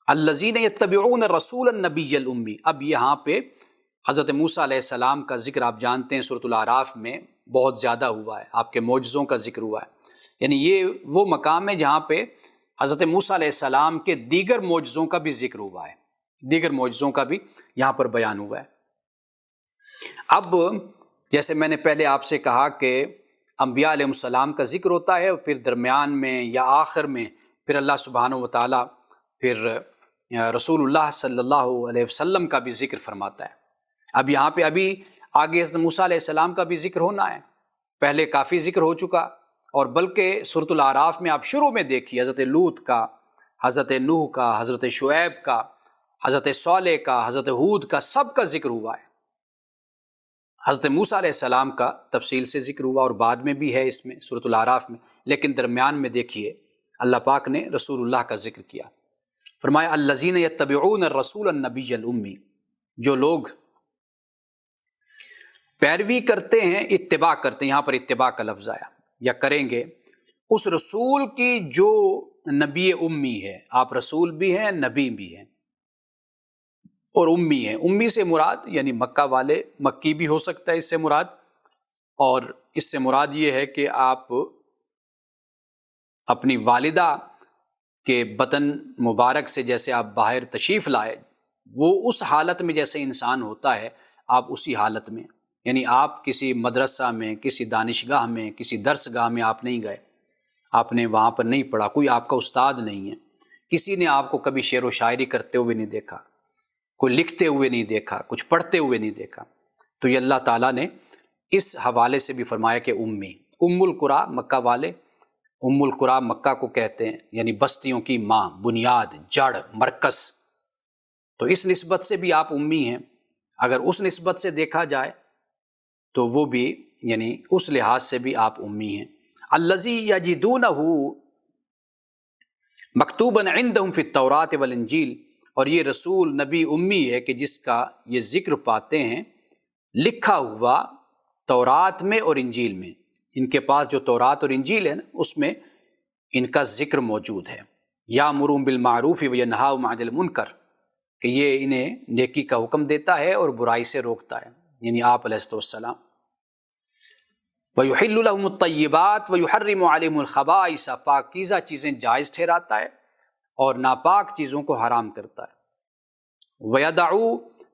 [SPEAKER 1] الذین یتبعون الرسول النبی الامی۔ اب یہاں پہ حضرت موسیٰ علیہ السلام کا ذکر آپ جانتے ہیں سورۃ الاعراف میں بہت زیادہ ہوا ہے، آپ کے معجزوں کا ذکر ہوا ہے، یعنی یہ وہ مقام ہے جہاں پہ حضرت موسیٰ علیہ السلام کے دیگر معجزوں کا بھی ذکر ہوا ہے، دیگر معجزوں کا بھی یہاں پر بیان ہوا ہے۔ اب جیسے میں نے پہلے آپ سے کہا کہ انبیاء علیہ السلام کا ذکر ہوتا ہے اور پھر درمیان میں یا آخر میں پھر اللہ سبحانہ و تعالیٰ پھر رسول اللہ صلی اللہ علیہ وسلم کا بھی ذکر فرماتا ہے۔ اب یہاں پہ ابھی آگے حضرت موسیٰ علیہ السلام کا بھی ذکر ہونا ہے، پہلے کافی ذکر ہو چکا، اور بلکہ سورۃ الاعراف میں آپ شروع میں دیکھیے حضرت لوط کا، حضرت نوح کا، حضرت شعیب کا، حضرت صالح کا، حضرت ہود کا، سب کا ذکر ہوا ہے۔ حضرت موسیٰ علیہ السلام کا تفصیل سے ذکر ہوا اور بعد میں بھی ہے اس میں سورۃ الاعراف میں، لیکن درمیان میں دیکھیے اللہ پاک نے رسول اللہ کا ذکر کیا۔ فرمایا الذین یتبعون الرسول النبی الامی، جو لوگ پیروی کرتے ہیں، اتباع کرتے ہیں، یہاں پر اتباع کا لفظ آیا، یا کریں گے اس رسول کی جو نبی امی ہے۔ آپ رسول بھی ہیں، نبی بھی ہیں، اور امی ہیں۔ امی سے مراد یعنی مکہ والے، مکی بھی ہو سکتا ہے اس سے مراد، اور اس سے مراد یہ ہے کہ آپ اپنی والدہ کے بطن مبارک سے جیسے آپ باہر تشریف لائے، وہ اس حالت میں جیسے انسان ہوتا ہے، آپ اسی حالت میں، یعنی آپ کسی مدرسہ میں، کسی دانشگاہ میں، کسی درس گاہ میں آپ نہیں گئے، آپ نے وہاں پر نہیں پڑھا، کوئی آپ کا استاد نہیں ہے، کسی نے آپ کو کبھی شعر و شاعری کرتے ہوئے نہیں دیکھا، کوئی لکھتے ہوئے نہیں دیکھا، کچھ پڑھتے ہوئے نہیں دیکھا، تو یہ اللہ تعالیٰ نے اس حوالے سے بھی فرمایا کہ امی، ام القریٰ مکہ والے، ام القریٰ مکہ کو کہتے ہیں، یعنی بستیوں کی ماں، بنیاد، جڑ، مرکز، تو اس نسبت سے بھی آپ امی ہیں۔ اگر اس نسبت سے دیکھا جائے تو وہ بھی یعنی اس لحاظ سے بھی آپ امی ہیں۔ الذی یجدونہ مکتوبا عندہم فی التوراۃ والانجیل، اور یہ رسول نبی امی ہے کہ جس کا یہ ذکر پاتے ہیں لکھا ہوا تورات میں اور انجیل میں، ان کے پاس جو تورات اور انجیل ہے نا اس میں ان کا ذکر موجود ہے۔ یامرون بالمعروف وینہاہم عن المنکر، کہ یہ انہیں نیکی کا حکم دیتا ہے اور برائی سے روکتا ہے، یعنی آپ علیہ السلام۔ وَيُحِلُّ لَهُمُ الطَّيِّبَاتِ وَيُحَرِّمُ عَلَيْهِمُ الْخَبَائِثَ، پاکیزہ چیزیں جائز ٹھہراتا ہے اور ناپاک چیزوں کو حرام کرتا ہے۔ وَيَدَعُ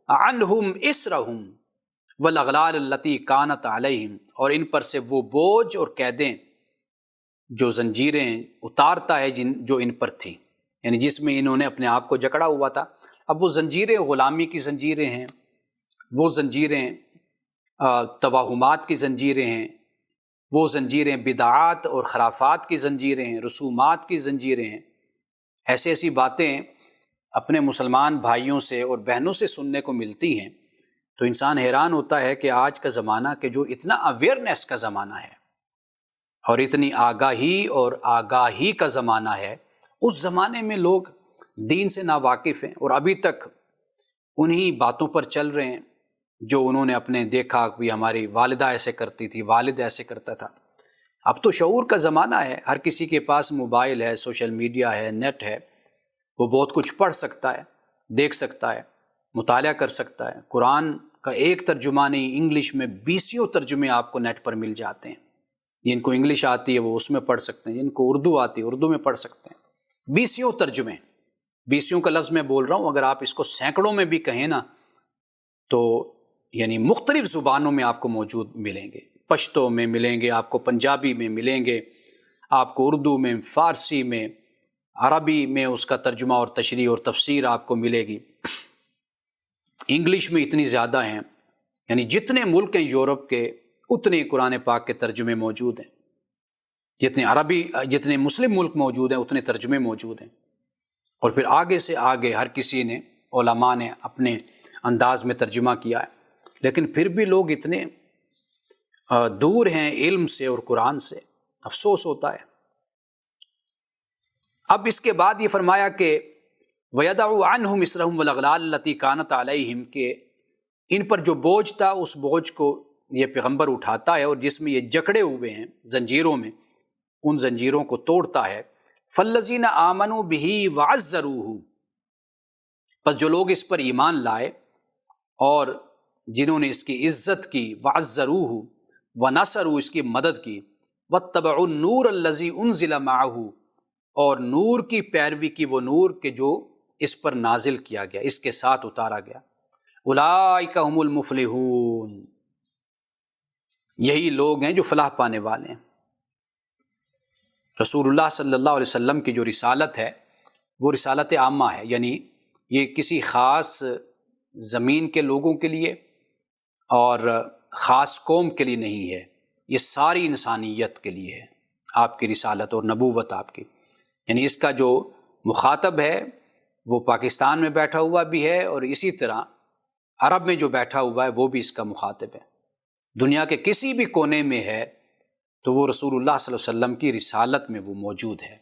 [SPEAKER 1] عَنْهُمْ إِسْرَهُمْ وَالْأَغْلَالَ الَّتِي كَانَتْ عَلَيْهِمْ، اور ان پر سے وہ بوجھ اور قیدیں جو زنجیریں اتارتا ہے جو ان پر تھی، یعنی جس میں انہوں نے اپنے آپ کو جکڑا ہوا تھا، اب وہ زنجیریں غلامی کی زنجیریں ہیں، وہ زنجیریں توہمات کی زنجیریں ہیں، وہ زنجیریں بدعات اور خرافات کی زنجیریں ہیں، رسومات کی زنجیریں ہیں۔ ایسی ایسی باتیں اپنے مسلمان بھائیوں سے اور بہنوں سے سننے کو ملتی ہیں، تو انسان حیران ہوتا ہے کہ آج کا زمانہ کہ جو اتنا اویئرنیس کا زمانہ ہے اور اتنی آگاہی کا زمانہ ہے، اس زمانے میں لوگ دین سے ناواقف ہیں اور ابھی تک انہی باتوں پر چل رہے ہیں جو انہوں نے اپنے دیکھا کہ ہماری والدہ ایسے کرتی تھی، والد ایسے کرتا تھا۔ اب تو شعور کا زمانہ ہے، ہر کسی کے پاس موبائل ہے، سوشل میڈیا ہے، نیٹ ہے، وہ بہت کچھ پڑھ سکتا ہے، دیکھ سکتا ہے، مطالعہ کر سکتا ہے۔ قرآن کا ایک ترجمہ نہیں، انگلش میں 20 ترجمے آپ کو نیٹ پر مل جاتے ہیں۔ جن کو انگلش آتی ہے وہ اس میں پڑھ سکتے ہیں، جن کو اردو آتی ہے اردو میں پڑھ سکتے ہیں۔ 20 ترجمے، 20 کا لفظ میں بول رہا ہوں، اگر آپ اس کو سینکڑوں میں بھی کہیں نا تو یعنی مختلف زبانوں میں آپ کو موجود ملیں گے، پشتو میں ملیں گے، آپ کو پنجابی میں ملیں گے، آپ کو اردو میں، فارسی میں، عربی میں اس کا ترجمہ اور تشریح اور تفسیر آپ کو ملے گی۔ انگلش میں اتنی زیادہ ہیں، یعنی جتنے ملک ہیں یورپ کے اتنے قرآن پاک کے ترجمے موجود ہیں، جتنے مسلم ملک موجود ہیں اتنے ترجمے موجود ہیں، اور پھر آگے سے آگے ہر کسی نے، علماء نے اپنے انداز میں ترجمہ کیا ہے، لیکن پھر بھی لوگ اتنے دور ہیں علم سے اور قرآن سے، افسوس ہوتا ہے۔ اب اس کے بعد یہ فرمایا کہ وَيَدَعُ عَنْهُمْ إِسْرَهُمْ وَالْأَغْلَالَ الَّتِي كَانَتْ عَلَيْهِمْ، کہ ان پر جو بوجھ تھا اس بوجھ کو یہ پیغمبر اٹھاتا ہے اور جس میں یہ جکڑے ہوئے ہیں زنجیروں میں، ان زنجیروں کو توڑتا ہے۔ فَالَّذِينَ آمَنُوا بِهِ وَعَزَّرُوهُ، پس جو لوگ اس پر ایمان لائے اور جنہوں نے اس کی عزت کی، وَعَزَّرُوهُ وَنَصَرُوا، اس کی مدد کی، وَاتَّبَعُوا النُّورَ الَّذِي أُنزِلَ مَعَهُ، اور نور کی پیروی کی، وہ نور کے جو اس پر نازل کیا گیا، اس کے ساتھ اتارا گیا۔ اولئک هم المفلحون، یہی لوگ ہیں جو فلاح پانے والے ہیں۔ رسول اللہ صلی اللہ علیہ وسلم کی جو رسالت ہے وہ رسالت عامہ ہے، یعنی یہ کسی خاص زمین کے لوگوں کے لیے اور خاص قوم کے لیے نہیں ہے، یہ ساری انسانیت کے لیے ہے، آپ کی رسالت اور نبوت آپ کی، یعنی اس کا جو مخاطب ہے وہ پاکستان میں بیٹھا ہوا بھی ہے، اور اسی طرح عرب میں جو بیٹھا ہوا ہے وہ بھی اس کا مخاطب ہے، دنیا کے کسی بھی کونے میں ہے تو وہ رسول اللہ صلی اللہ علیہ وسلم کی رسالت میں وہ موجود ہے۔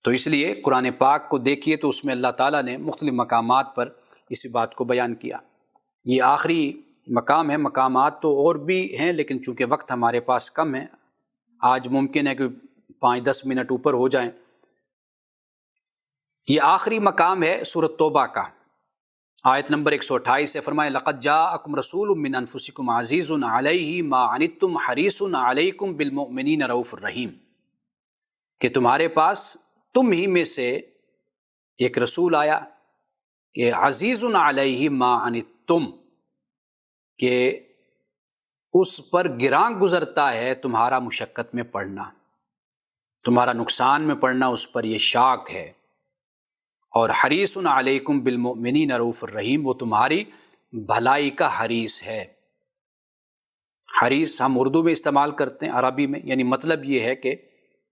[SPEAKER 1] تو اس لیے قرآن پاک کو دیکھیے تو اس میں اللہ تعالیٰ نے مختلف مقامات پر اسی بات کو بیان کیا۔ یہ آخری مقام ہے، مقامات تو اور بھی ہیں لیکن چونکہ وقت ہمارے پاس کم ہے، آج ممکن ہے کہ 5-10 منٹ اوپر ہو جائیں۔ یہ آخری مقام ہے سورۃ توبہ کا، آیت نمبر 128 سے فرمائے لقد جاءکم رسول من انفسکم عزیز علیہ ما عنتم حریص علیکم بالمؤمنین رؤوف الرحیم، کہ تمہارے پاس تم ہی میں سے ایک رسول آیا کہ عزیز علیہ ما عنتم، کہ اس پر گراں گزرتا ہے تمہارا مشقت میں پڑنا، تمہارا نقصان میں پڑنا اس پر یہ شاق ہے، اور حریص علیکم بالمؤمنین رؤوف الرحیم، وہ تمہاری بھلائی کا حریص ہے۔ حریص ہم اردو میں استعمال کرتے ہیں، عربی میں، یعنی مطلب یہ ہے کہ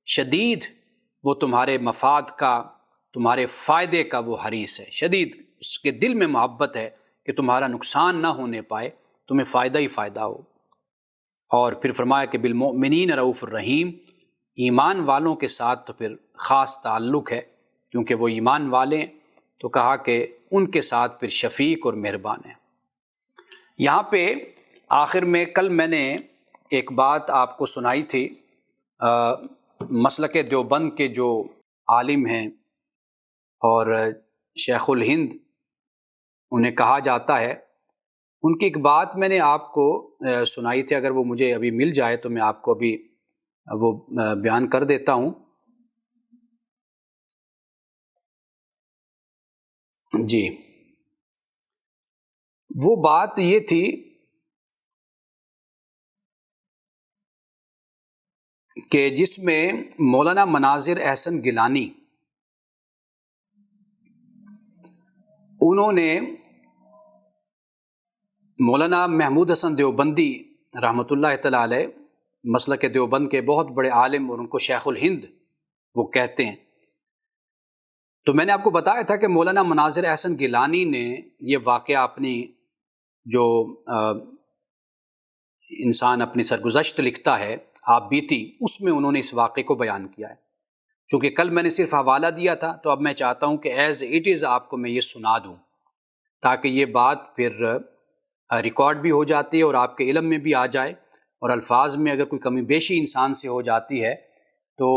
[SPEAKER 1] شدید وہ تمہارے مفاد کا، تمہارے فائدے کا وہ حریص ہے، شدید اس کے دل میں محبت ہے کہ تمہارا نقصان نہ ہونے پائے، تمہیں فائدہ ہی فائدہ ہو۔ اور پھر فرمایا کہ بالمؤمنین رؤوف الرحیم، ایمان والوں کے ساتھ تو پھر خاص تعلق ہے، کیونکہ وہ ایمان والے ہیں تو کہا کہ ان کے ساتھ پھر شفیق اور مہربان ہیں۔ یہاں پہ آخر میں کل میں نے ایک بات آپ کو سنائی تھی، مسلک دیوبند کے جو عالم ہیں اور شیخ الہند انہیں کہا جاتا ہے، ان کی ایک بات میں نے آپ کو سنائی تھی، اگر وہ مجھے ابھی مل جائے تو میں آپ کو ابھی وہ بیان کر دیتا ہوں۔ جی، وہ بات یہ تھی کہ جس میں مولانا مناظر احسن گیلانی انہوں نے مولانا محمود حسن دیوبندی رحمۃ اللہ تعالی علیہ، مسلک دیوبند کے بہت بڑے عالم، اور ان کو شیخ الہند وہ کہتے ہیں، تو میں نے آپ کو بتایا تھا کہ مولانا مناظر احسن گیلانی نے یہ واقعہ اپنی جو انسان اپنی سرگزشت لکھتا ہے آپ بیتی، اس میں انہوں نے اس واقعے کو بیان کیا ہے۔ چونکہ کل میں نے صرف حوالہ دیا تھا تو اب میں چاہتا ہوں کہ ایز اٹ از آپ کو میں یہ سنا دوں، تاکہ یہ بات پھر ریکارڈ بھی ہو جاتی ہے اور آپ کے علم میں بھی آ جائے، اور الفاظ میں اگر کوئی کمی بیشی انسان سے ہو جاتی ہے تو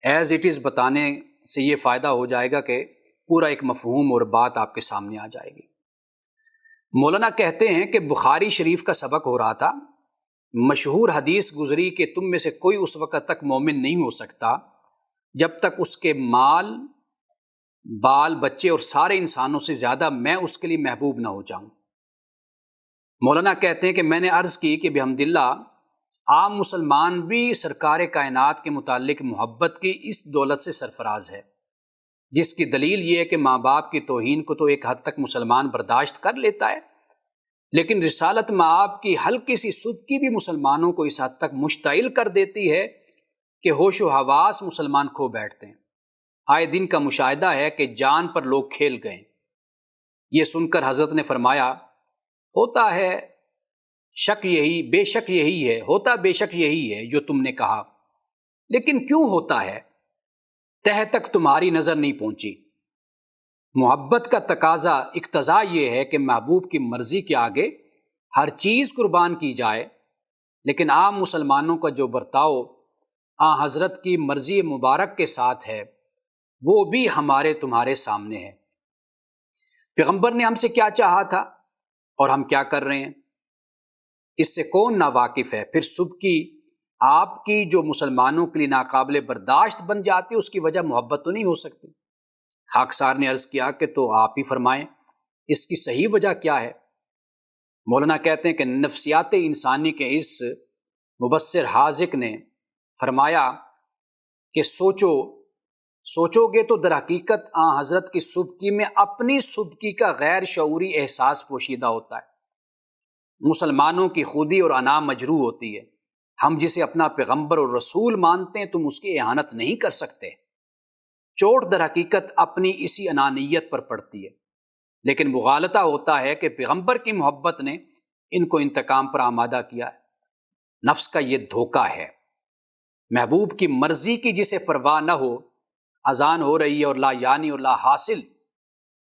[SPEAKER 1] ایز اٹ از بتانے سے یہ فائدہ ہو جائے گا کہ پورا ایک مفہوم اور بات آپ کے سامنے آ جائے گی۔ مولانا کہتے ہیں کہ بخاری شریف کا سبق ہو رہا تھا، مشہور حدیث گزری کہ تم میں سے کوئی اس وقت تک مومن نہیں ہو سکتا جب تک اس کے مال، بال، بچے اور سارے انسانوں سے زیادہ میں اس کے لیے محبوب نہ ہو جاؤں۔ مولانا کہتے ہیں کہ میں نے عرض کی کہ بحمداللہ عام مسلمان بھی سرکار کائنات کے متعلق محبت کی اس دولت سے سرفراز ہے، جس کی دلیل یہ ہے کہ ماں باپ کی توہین کو تو ایک حد تک مسلمان برداشت کر لیتا ہے، لیکن رسالت مآب کی ہلکی سی سدکی بھی مسلمانوں کو اس حد تک مشتعل کر دیتی ہے کہ ہوش و حواس مسلمان کھو بیٹھتے ہیں۔ آئے دن کا مشاہدہ ہے کہ جان پر لوگ کھیل گئے۔ یہ سن کر حضرت نے فرمایا، ہوتا ہے شک یہی، بے شک یہی ہے، ہوتا بے شک یہی ہے جو تم نے کہا، لیکن کیوں ہوتا ہے؟ تہ تک تمہاری نظر نہیں پہنچی۔ محبت کا تقاضا، اقتضا یہ ہے کہ محبوب کی مرضی کے آگے ہر چیز قربان کی جائے، لیکن عام مسلمانوں کا جو برتاؤ حضرت کی مرضی مبارک کے ساتھ ہے وہ بھی ہمارے تمہارے سامنے ہے۔ پیغمبر نے ہم سے کیا چاہا تھا اور ہم کیا کر رہے ہیں، اس سے کون ناواقف ہے؟ پھر صبح کی آپ کی جو مسلمانوں کے لیے ناقابل برداشت بن جاتی ہے، اس کی وجہ محبت تو نہیں ہو سکتی۔ خاکسار نے عرض کیا کہ تو آپ ہی فرمائیں اس کی صحیح وجہ کیا ہے؟ مولانا کہتے ہیں کہ نفسیات انسانی کے اس مبصر حاذق نے فرمایا کہ سوچو گے تو در حقیقت حضرت کی سبکی میں اپنی سبکی کا غیر شعوری احساس پوشیدہ ہوتا ہے۔ مسلمانوں کی خودی اور انا مجروح ہوتی ہے، ہم جسے اپنا پیغمبر اور رسول مانتے ہیں تم اس کی اہانت نہیں کر سکتے۔ چوٹ در حقیقت اپنی اسی انانیت پر پڑتی ہے، لیکن مغالطہ ہوتا ہے کہ پیغمبر کی محبت نے ان کو انتقام پر آمادہ کیا ہے۔ نفس کا یہ دھوکہ ہے۔ محبوب کی مرضی کی جسے پرواہ نہ ہو، اذان ہو رہی ہے اور لا یعنی اور لا حاصل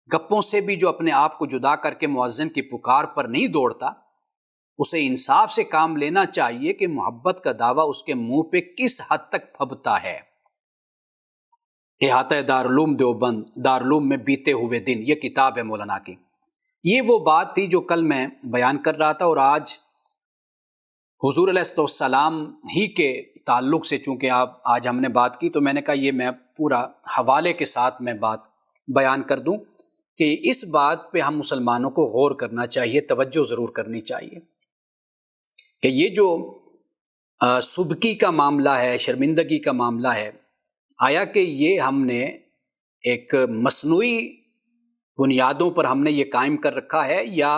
[SPEAKER 1] گپوں سے بھی جو اپنے آپ کو جدا کر کے مؤذن کی پکار پر نہیں دوڑتا، اسے انصاف سے کام لینا چاہیے کہ محبت کا دعویٰ اس کے منہ پہ کس حد تک پھبتا ہے۔ احاطہ دارالعلوم دیوبند، دارالعلوم میں بیتے ہوئے دن، یہ کتاب ہے مولانا کی۔ یہ وہ بات تھی جو کل میں بیان کر رہا تھا، اور آج حضور علیہ السلام ہی کے تعلق سے چونکہ آج ہم نے بات کی، تو میں نے کہا یہ میں پورا حوالے کے ساتھ میں بات بیان کر دوں کہ اس بات پہ ہم مسلمانوں کو غور کرنا چاہیے، توجہ ضرور کرنی چاہیے کہ یہ جو سبکی کا معاملہ ہے، شرمندگی کا معاملہ ہے، آیا کہ یہ ہم نے ایک مصنوعی بنیادوں پر ہم نے یہ قائم کر رکھا ہے، یا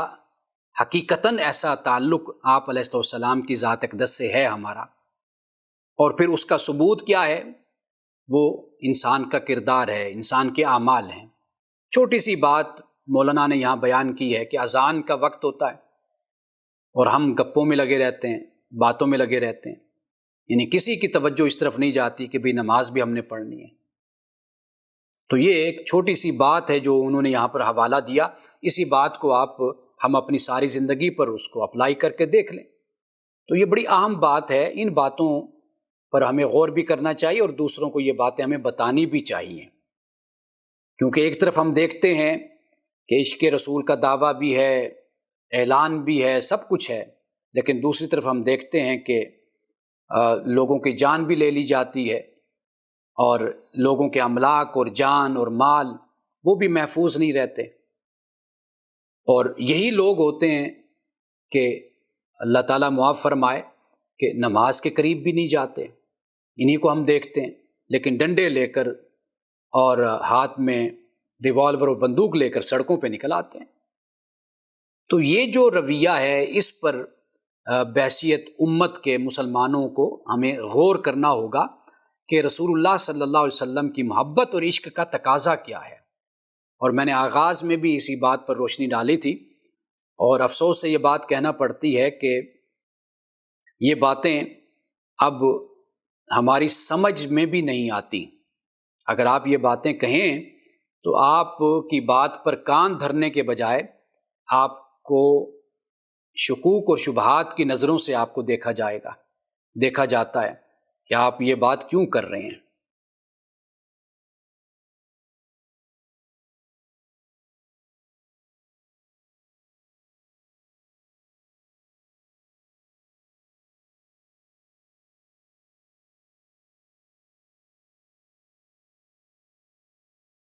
[SPEAKER 1] حقیقتاً ایسا تعلق آپ علیہ السلام کی ذات اقدس سے ہے ہمارا؟ اور پھر اس کا ثبوت کیا ہے؟ وہ انسان کا کردار ہے، انسان کے اعمال ہیں۔ چھوٹی سی بات مولانا نے یہاں بیان کی ہے کہ اذان کا وقت ہوتا ہے اور ہم گپوں میں لگے رہتے ہیں، باتوں میں لگے رہتے ہیں، یعنی کسی کی توجہ اس طرف نہیں جاتی کہ بھی نماز بھی ہم نے پڑھنی ہے۔ تو یہ ایک چھوٹی سی بات ہے جو انہوں نے یہاں پر حوالہ دیا، اسی بات کو ہم اپنی ساری زندگی پر اس کو اپلائی کر کے دیکھ لیں تو یہ بڑی اہم بات ہے۔ ان باتوں پر ہمیں غور بھی کرنا چاہیے اور دوسروں کو یہ باتیں ہمیں بتانی بھی چاہیے، کیونکہ ایک طرف ہم دیکھتے ہیں کہ عشق رسول کا دعویٰ بھی ہے، اعلان بھی ہے، سب کچھ ہے، لیکن دوسری طرف ہم دیکھتے ہیں کہ لوگوں کی جان بھی لے لی جاتی ہے، اور لوگوں کے املاک اور جان اور مال وہ بھی محفوظ نہیں رہتے، اور یہی لوگ ہوتے ہیں کہ اللہ تعالیٰ معاف فرمائے کہ نماز کے قریب بھی نہیں جاتے۔ انہی کو ہم دیکھتے ہیں، لیکن ڈنڈے لے کر اور ہاتھ میں ریوالور اور بندوق لے کر سڑکوں پہ نکل آتے ہیں۔ تو یہ جو رویہ ہے، اس پر بحیثیت امت کے مسلمانوں کو ہمیں غور کرنا ہوگا کہ رسول اللہ صلی اللہ علیہ وسلم کی محبت اور عشق کا تقاضا کیا ہے۔ اور میں نے آغاز میں بھی اسی بات پر روشنی ڈالی تھی، اور افسوس سے یہ بات کہنا پڑتی ہے کہ یہ باتیں اب ہماری سمجھ میں بھی نہیں آتی۔ اگر آپ یہ باتیں کہیں تو آپ کی بات پر کان دھرنے کے بجائے آپ کو شکوک اور شبہات کی نظروں سے آپ کو دیکھا جاتا ہے کہ آپ یہ بات کیوں کر رہے ہیں۔